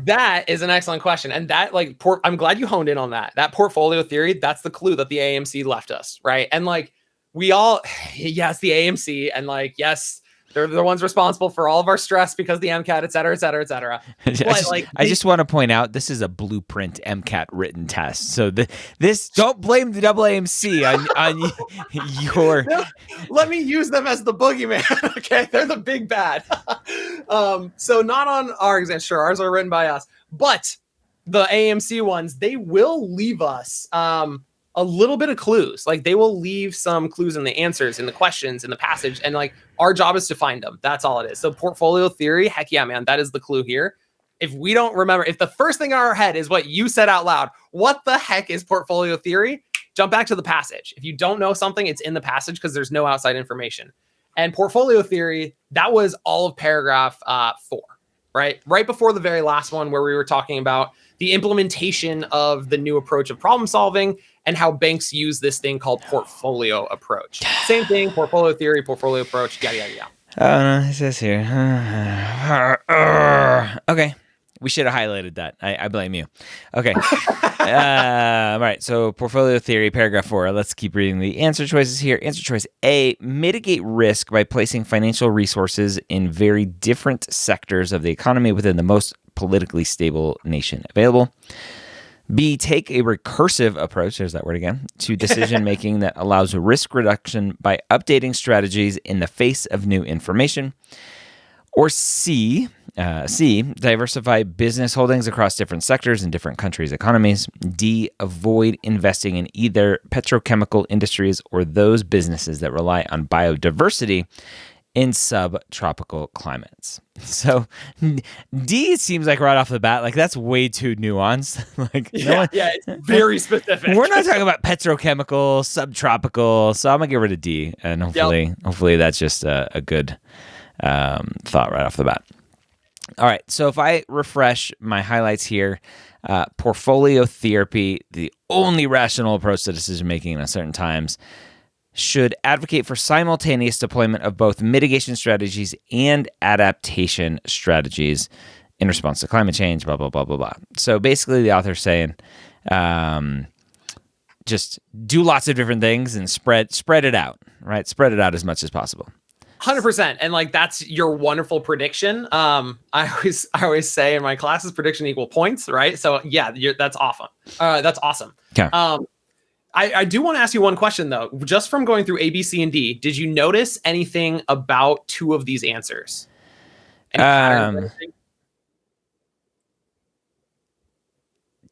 That is an excellent question. And that, like, I'm glad you honed in on that. That portfolio theory, that's the clue that the AMC left us, right? And, like, yes, the AMC, and, like, yes, they're the ones responsible for all of our stress because of the MCAT, et cetera, et cetera, et cetera. But, I just want to point out, this is a blueprint MCAT written test. So this don't blame the AAMC on your... No, let me use them as the boogeyman, okay? They're the big bad. So not on our exam. Sure, ours are written by us. But the AMC ones, they will leave us a little bit of clues. Like they will leave some clues in the answers, in the questions, in the passage. And like our job is to find them. That's all it is. So portfolio theory, heck yeah, man, that is the clue here. If we don't remember, if the first thing in our head is what you said out loud, what the heck is portfolio theory? Jump back to the passage. If you don't know something, it's in the passage because there's no outside information. And portfolio theory, that was all of paragraph 4, right? Right before the very last one where we were talking about the implementation of the new approach of problem solving and how banks use this thing called portfolio approach. Same thing, portfolio theory, portfolio approach, yada, yada, yada. Oh, no, it says here. Okay. We should have highlighted that. I blame you. Okay. All right. So portfolio theory, paragraph 4. Let's keep reading the answer choices here. Answer choice A, mitigate risk by placing financial resources in very different sectors of the economy within the most politically stable nation available. B, take a recursive approach, there's that word again, to decision-making that allows risk reduction by updating strategies in the face of new information. Or C, diversify business holdings across different sectors in different countries' economies. D, avoid investing in either petrochemical industries or those businesses that rely on biodiversity in subtropical climates. So D, it seems like right off the bat, like that's way too nuanced. Like it's very specific. We're not talking about petrochemical, subtropical. So I'm gonna get rid of D, and hopefully that's just a good thought right off the bat. All right, so if I refresh my highlights here, portfolio therapy, the only rational approach to decision making in uncertain times, should advocate for simultaneous deployment of both mitigation strategies and adaptation strategies in response to climate change, blah, blah, blah, blah, blah. So basically the author's saying, just do lots of different things and spread it out, right? Spread it out as much as possible. 100%. And like, that's your wonderful prediction. I always say in my classes, prediction equal points, right? So yeah, that's awesome. That's awesome. Okay. I do want to ask you one question though. Just from going through A, B, C, and D, did you notice anything about two of these answers? Any patterns or anything?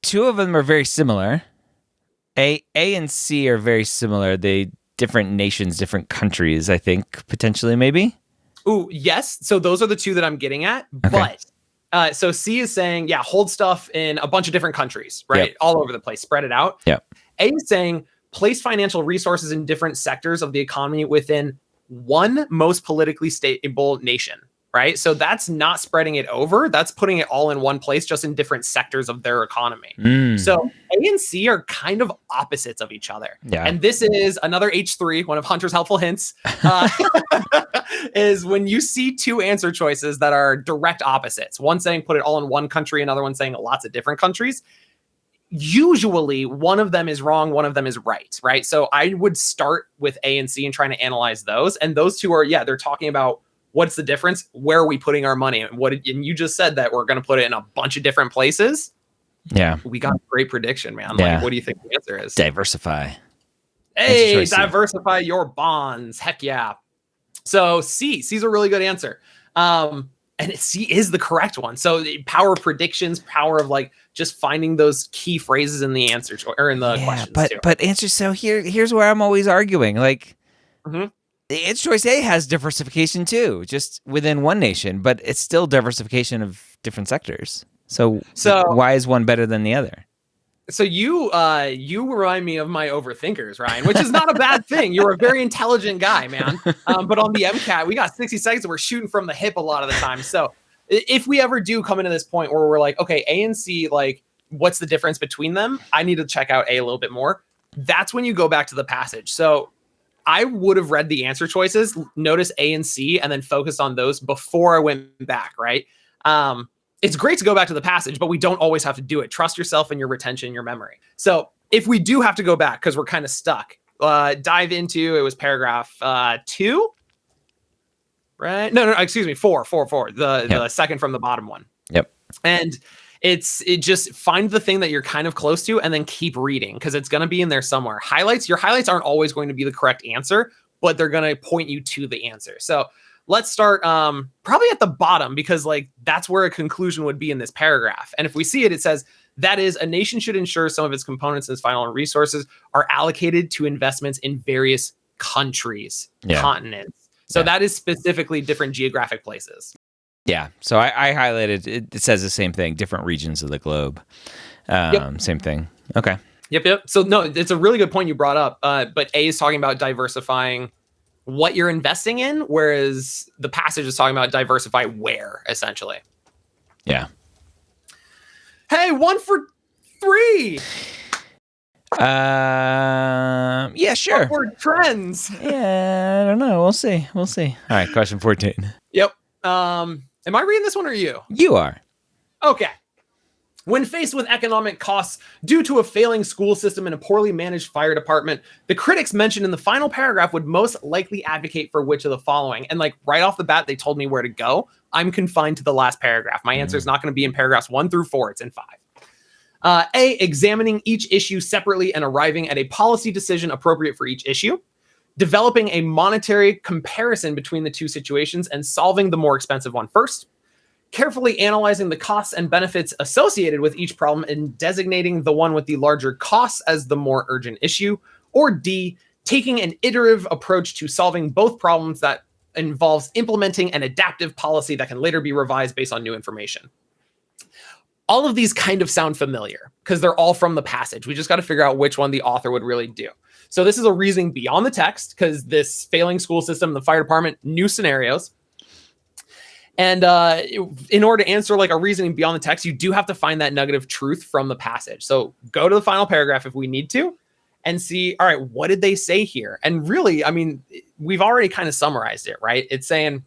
Two of them are very similar. A and C are very similar. They different nations, different countries, I think, potentially, maybe. Ooh, yes. So those are the two that I'm getting at. Okay. But so C is saying, yeah, hold stuff in a bunch of different countries, right? Yep. All over the place, spread it out. Yeah. A is saying, place financial resources in different sectors of the economy within one most politically stable nation, right? So that's not spreading it over. That's putting it all in one place, just in different sectors of their economy. So A and C are kind of opposites of each other. Yeah. And this is another H3, one of Hunter's helpful hints, is when you see two answer choices that are direct opposites, one saying put it all in one country, another one saying lots of different countries. Usually one of them is wrong, one of them is right? So I would start with A and C and trying to analyze those. And those two are, yeah, they're talking about what's the difference? Where are we putting our money? And you just said that we're going to put it in a bunch of different places. Yeah. We got a great prediction, man. Yeah. Like, what do you think the answer is? Diversify. Hey, diversify your bonds. Heck yeah. So C's a really good answer. And C is the correct one. So the power of predictions, power of like just finding those key phrases in the answer or in the questions. But answer. So here's where I'm always arguing. Like, mm-hmm. The answer choice A has diversification too, just within one nation, but it's still diversification of different sectors. So why is one better than the other? So you remind me of my overthinkers, Ryan, which is not a bad thing. You're a very intelligent guy, man. But on the MCAT, we got 60 seconds and we're shooting from the hip a lot of the time. So if we ever do come into this point where we're like, okay, A and C, like, what's the difference between them? I need to check out A a little bit more. That's when you go back to the passage. So I would have read the answer choices, notice A and C, and then focused on those before I went back, right? It's great to go back to the passage, but we don't always have to do it. Trust yourself and your retention, your memory. So if we do have to go back because we're kind of stuck, dive into, it was paragraph 2, right? No, excuse me, 4. The second from the bottom one. Yep. And it just find the thing that you're kind of close to and then keep reading because it's going to be in there somewhere. Your highlights aren't always going to be the correct answer, but they're going to point you to the answer. So let's start probably at the bottom because like that's where a conclusion would be in this paragraph. And if we see it, it says that is a nation should ensure some of its components and its final resources are allocated to investments in various countries, continents. So that is specifically different geographic places. Yeah. So I highlighted it. It says the same thing, different regions of the globe. Same thing. Okay. Yep. So no, it's a really good point you brought up. But A is talking about diversifying what you're investing in, whereas the passage is talking about diversify where, essentially. Yeah. Hey, 1 for 3. Yeah, sure. Upward trends. Yeah, I don't know. We'll see. All right, question 14. Yep. Am I reading this one or you? You are. Okay. When faced with economic costs due to a failing school system and a poorly managed fire department, the critics mentioned in the final paragraph would most likely advocate for which of the following. And like right off the bat, they told me where to go. I'm confined to the last paragraph. My answer is not going to be in paragraphs 1 through 4. It's in 5. A, examining each issue separately and arriving at a policy decision appropriate for each issue. Developing a monetary comparison between the two situations and solving the more expensive one first. Carefully analyzing the costs and benefits associated with each problem and designating the one with the larger costs as the more urgent issue. Or D, taking an iterative approach to solving both problems that involves implementing an adaptive policy that can later be revised based on new information. All of these kind of sound familiar because they're all from the passage. We just got to figure out which one the author would really do. So this is a reasoning beyond the text because this failing school system, the fire department, new scenarios. And in order to answer like a reasoning beyond the text, you do have to find that nugget of truth from the passage. So go to the final paragraph if we need to and see, all right, what did they say here? And really, I mean, we've already kind of summarized it, right? It's saying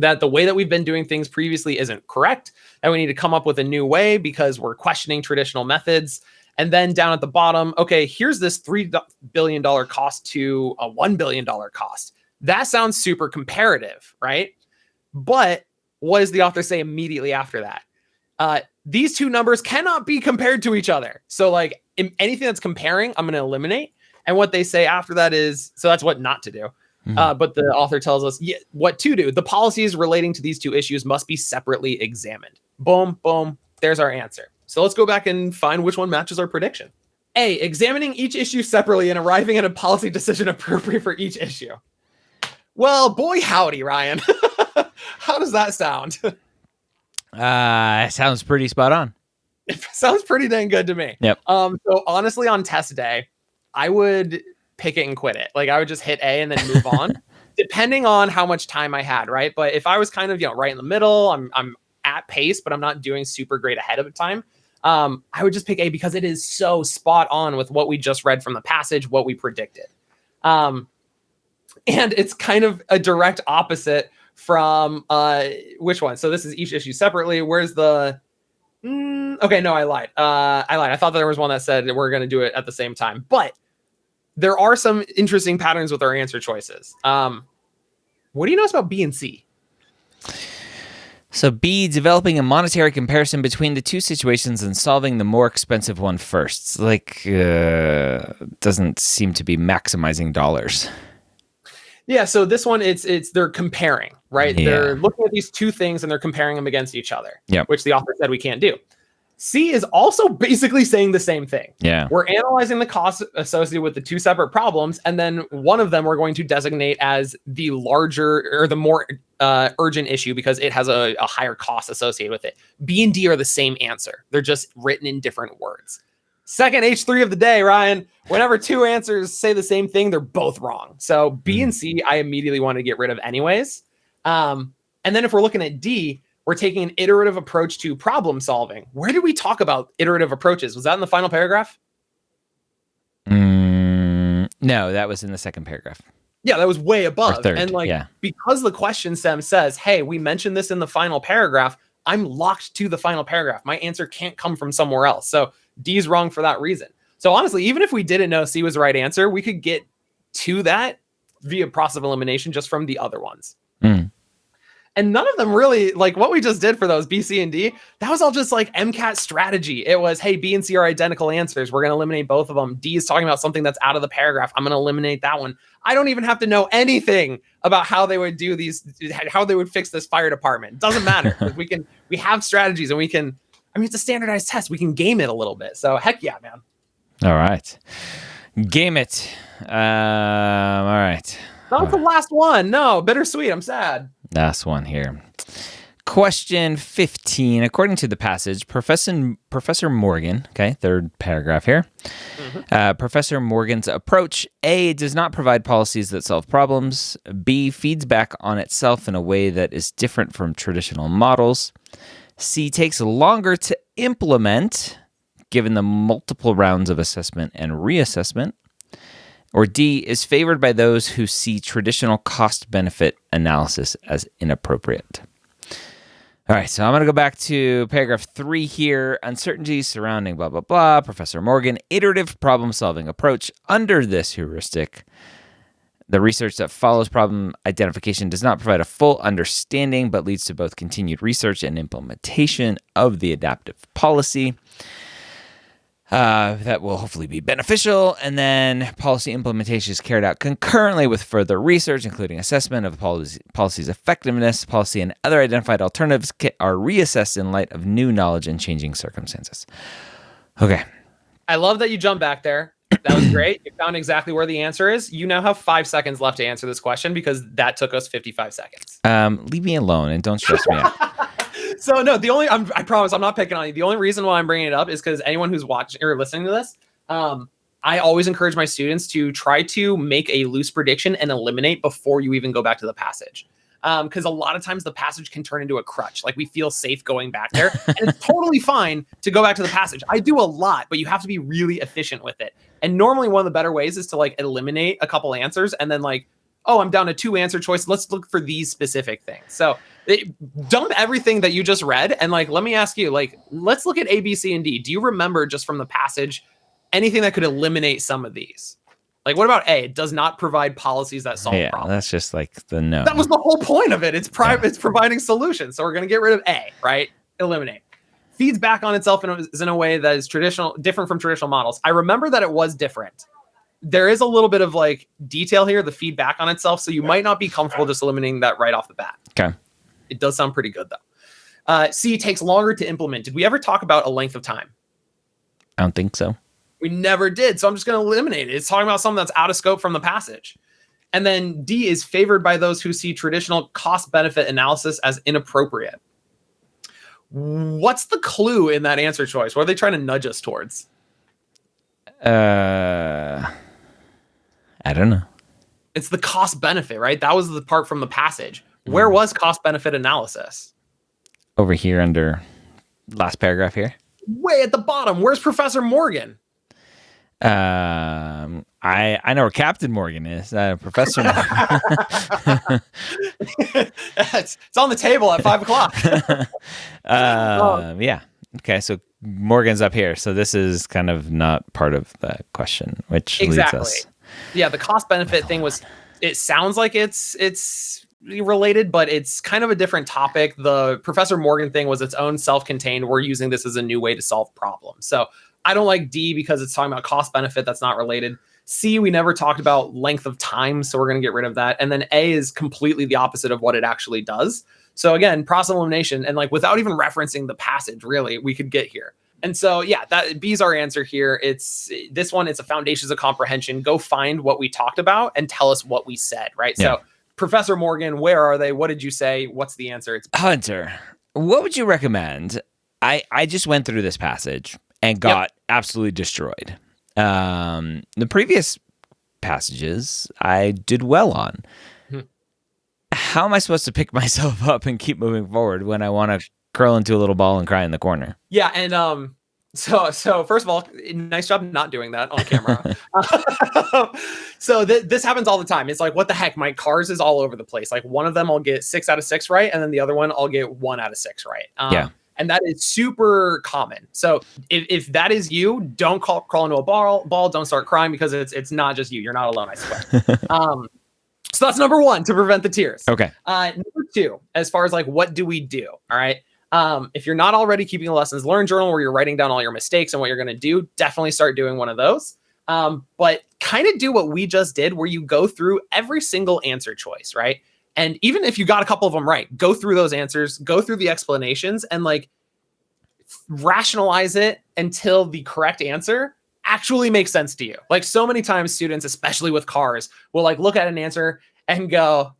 that the way that we've been doing things previously isn't correct, and we need to come up with a new way because we're questioning traditional methods. And then down at the bottom, okay, here's this $3 billion cost to a $1 billion cost. That sounds super comparative, right? But what does the author say immediately after that? These two numbers cannot be compared to each other. So like anything that's comparing, I'm going to eliminate. And what they say after that is, so that's what not to do. But the author tells us what to do. The policies relating to these two issues must be separately examined. Boom, boom. There's our answer. So let's go back and find which one matches our prediction. A, examining each issue separately and arriving at a policy decision appropriate for each issue. Well, boy, howdy, Ryan. How does that sound? Sounds pretty spot on. It sounds pretty dang good to me. Yep. So honestly, on test day, I would pick it and quit it. Like I would just hit A and then move on, depending on how much time I had, right? But if I was kind of, right in the middle, I'm at pace, but I'm not doing super great ahead of time. I would just pick A because it is so spot on with what we just read from the passage, what we predicted. And it's kind of a direct opposite from which one? So this is each issue separately. Where's the... okay, no, I lied. I thought there was one that said we're going to do it at the same time. But there are some interesting patterns with our answer choices. What do you know about B and C? So B, developing a monetary comparison between the two situations and solving the more expensive one first. Like, doesn't seem to be maximizing dollars. Yeah, so this one, it's they're comparing, right? Yeah. They're looking at these two things and they're comparing them against each other, which the author said we can't do. C is also basically saying the same thing. Yeah. We're analyzing the costs associated with the two separate problems, and then one of them we're going to designate as the larger or the more urgent issue because it has a higher cost associated with it. B and D are the same answer. They're just written in different words. Second H3 of the day, Ryan. Whenever two answers say the same thing, they're both wrong. So B and C, I immediately want to get rid of anyways. And then if we're looking at D, we're taking an iterative approach to problem solving. Where did we talk about iterative approaches? Was that in the final paragraph? No, that was in the second paragraph. Yeah, that was way above. Or third, and because the question stem says, hey, we mentioned this in the final paragraph, I'm locked to the final paragraph. My answer can't come from somewhere else. So D is wrong for that reason. So honestly, even if we didn't know C was the right answer, we could get to that via process of elimination just from the other ones. And none of them really, like what we just did for those B, C, and D, that was all just like MCAT strategy. It was, hey, B and C are identical answers. We're going to eliminate both of them. D is talking about something that's out of the paragraph. I'm going to eliminate that one. I don't even have to know anything about how they would do these, how they would fix this fire department. It doesn't matter. We have strategies and it's a standardized test. We can game it a little bit. So heck yeah, man. All right. Game it. All right. Not the last one. No, bittersweet. I'm sad. Last one here. Question 15. According to the passage, Professor Morgan, okay, third paragraph here. Professor Morgan's approach, A, does not provide policies that solve problems. B, feeds back on itself in a way that is different from traditional models. C, takes longer to implement, given the multiple rounds of assessment and reassessment. Or D, is favored by those who see traditional cost-benefit analysis as inappropriate. All right, so I'm going to go back to paragraph 3 here. Uncertainties surrounding blah, blah, blah. Professor Morgan, iterative problem-solving approach. Under this heuristic, the research that follows problem identification does not provide a full understanding, but leads to both continued research and implementation of the adaptive policy. That will hopefully be beneficial. And then policy implementation is carried out concurrently with further research, including assessment of the policy's effectiveness. Policy and other identified alternatives are reassessed in light of new knowledge and changing circumstances. Okay. I love that you jumped back there. That was great. You found exactly where the answer is. You now have 5 seconds left to answer this question because that took us 55 seconds. Leave me alone and don't stress me out. So no, I promise I'm not picking on you. The only reason why I'm bringing it up is because anyone who's watching or listening to this, I always encourage my students to try to make a loose prediction and eliminate before you even go back to the passage. Because a lot of times the passage can turn into a crutch. Like we feel safe going back there and it's totally fine to go back to the passage. I do a lot, but you have to be really efficient with it. And normally one of the better ways is to like eliminate a couple answers and then like oh, I'm down to 2 answer choice. Let's look for these specific things. So dump everything that you just read. And like, let me ask you, like, let's look at A, B, C, and D. Do you remember just from the passage, anything that could eliminate some of these? Like, what about A? It does not provide policies that solve problems. That's just like the no. That was the whole point of it. It's it's providing solutions. So we're going to get rid of A, right? Eliminate. Feeds back on itself in a way that is different from traditional models. I remember that it was different. There is a little bit of like detail here, the feedback on itself. So you might not be comfortable just eliminating that right off the bat. Okay. It does sound pretty good though. C, takes longer to implement. Did we ever talk about a length of time? I don't think so. We never did. So I'm just going to eliminate it. It's talking about something that's out of scope from the passage. And then D is favored by those who see traditional cost benefit analysis as inappropriate. What's the clue in that answer choice? What are they trying to nudge us towards? I don't know. It's the cost benefit, right? That was the part from the passage. Where was cost benefit analysis? Over here under last paragraph here. Way at the bottom. Where's Professor Morgan? I know where Captain Morgan is. Professor Morgan. It's on the table at 5:00. Yeah. Okay. So Morgan's up here. So this is kind of not part of the question, which leads us. Yeah. The cost benefit thing was, it sounds like it's related, but it's kind of a different topic. The Professor Morgan thing was its own self-contained. We're using this as a new way to solve problems. So I don't like D because it's talking about cost benefit. That's not related. C, we never talked about length of time. So we're going to get rid of that. And then A is completely the opposite of what it actually does. So again, process elimination, and like without even referencing the passage, really, we could get here. And so, yeah, that B's our answer here. It's this one. It's a foundations of comprehension. Go find what we talked about and tell us what we said. Right. Yeah. So Professor Morgan, where are they? What did you say? What's the answer? It's Hunter. What would you recommend? I just went through this passage and got absolutely destroyed. The previous passages I did well on. How am I supposed to pick myself up and keep moving forward when I want to curl into a little ball and cry in the corner? Yeah, and so first of all, nice job not doing that on camera. So this happens all the time. It's like, what the heck? My cars is all over the place. Like one of them I'll get 6 out of 6 right, and then the other one I'll get 1 out of 6 right. And that is super common. So if that is you, don't crawl into a ball. Don't start crying because it's not just you. You're not alone, I swear. So that's number 1, to prevent the tears. Okay. Number 2, as far as like, what do we do? All right. If you're not already keeping a lessons learned journal where you're writing down all your mistakes and what you're going to do, definitely start doing one of those. But kind of do what we just did, where you go through every single answer choice, right? And even if you got a couple of them right, go through those answers, go through the explanations, and like rationalize it until the correct answer actually makes sense to you. Like so many times students, especially with cars, will like look at an answer and go,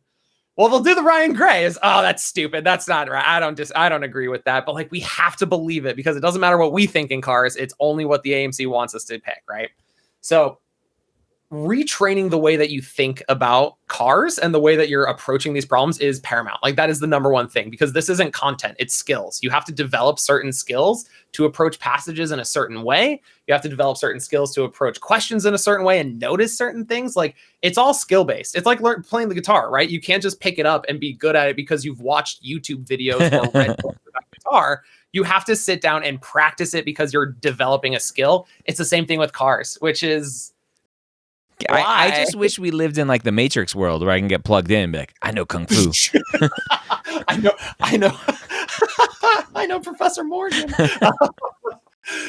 well, they'll do the Ryan Gray is, oh, that's stupid. That's not right. I don't agree with that. But like, we have to believe it because it doesn't matter what we think in cars. It's only what the AMC wants us to pick. Right. So retraining the way that you think about cars and the way that you're approaching these problems is paramount. Like that is the number 1 thing, because this isn't content, it's skills. You have to develop certain skills to approach passages in a certain way. You have to develop certain skills to approach questions in a certain way and notice certain things. Like it's all skill based. It's like playing the guitar, right? You can't just pick it up and be good at it because you've watched YouTube videos or read books about guitar. You have to sit down and practice it because you're developing a skill. It's the same thing with cars, which is, I just wish we lived in like the Matrix world where I can get plugged in and be like, I know Kung Fu. I know. I know Professor Morgan.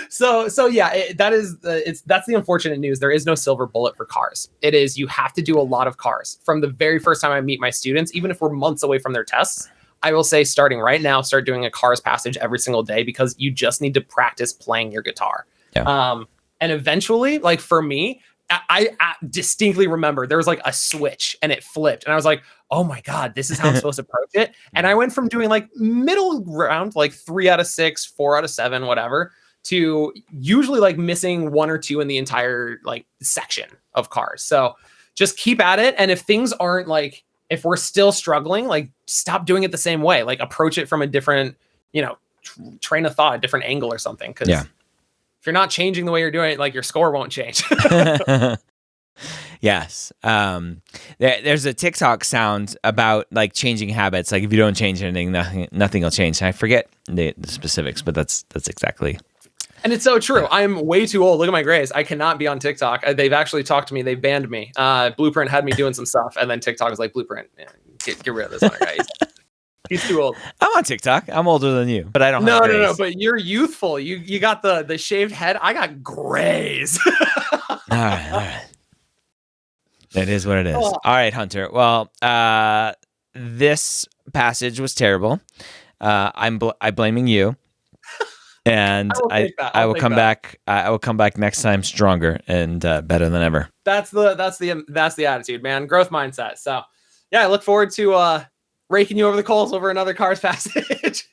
So yeah, that's the unfortunate news. There is no silver bullet for cars. It is, you have to do a lot of cars. From the very first time I meet my students, even if we're months away from their tests, I will say starting right now, start doing a cars passage every single day because you just need to practice playing your guitar. Yeah. And eventually, like for me, I distinctly remember there was like a switch and it flipped. And I was like, oh my God, this is how I'm supposed to approach it. And I went from doing like middle ground, like 3 out of 6, 4 out of 7, whatever, to usually like missing 1 or 2 in the entire like section of cars. So just keep at it. And if things aren't like, if we're still struggling, like stop doing it the same way, like approach it from a different, train of thought, a different angle or something. Cause if you're not changing the way you're doing it, like your score won't change. Yes. There's a TikTok sound about like changing habits. Like if you don't change anything, nothing will change. And I forget the specifics, but that's exactly. And it's so true. I'm way too old. Look at my grades. I cannot be on TikTok. They've actually talked to me. They banned me. Blueprint had me doing some stuff, and then TikTok was like, "Blueprint, get rid of this Hunter guy. He's too old." I'm on TikTok. I'm older than you, but I don't. No. But you're youthful. You got the shaved head. I got grays. All right. It is what it is. All right, Hunter. Well, this passage was terrible. I'm blaming you. And I will come back. I will come back next time stronger and better than ever. That's the attitude, man. Growth mindset. So, yeah, I look forward to raking you over the coals over another Cars passage.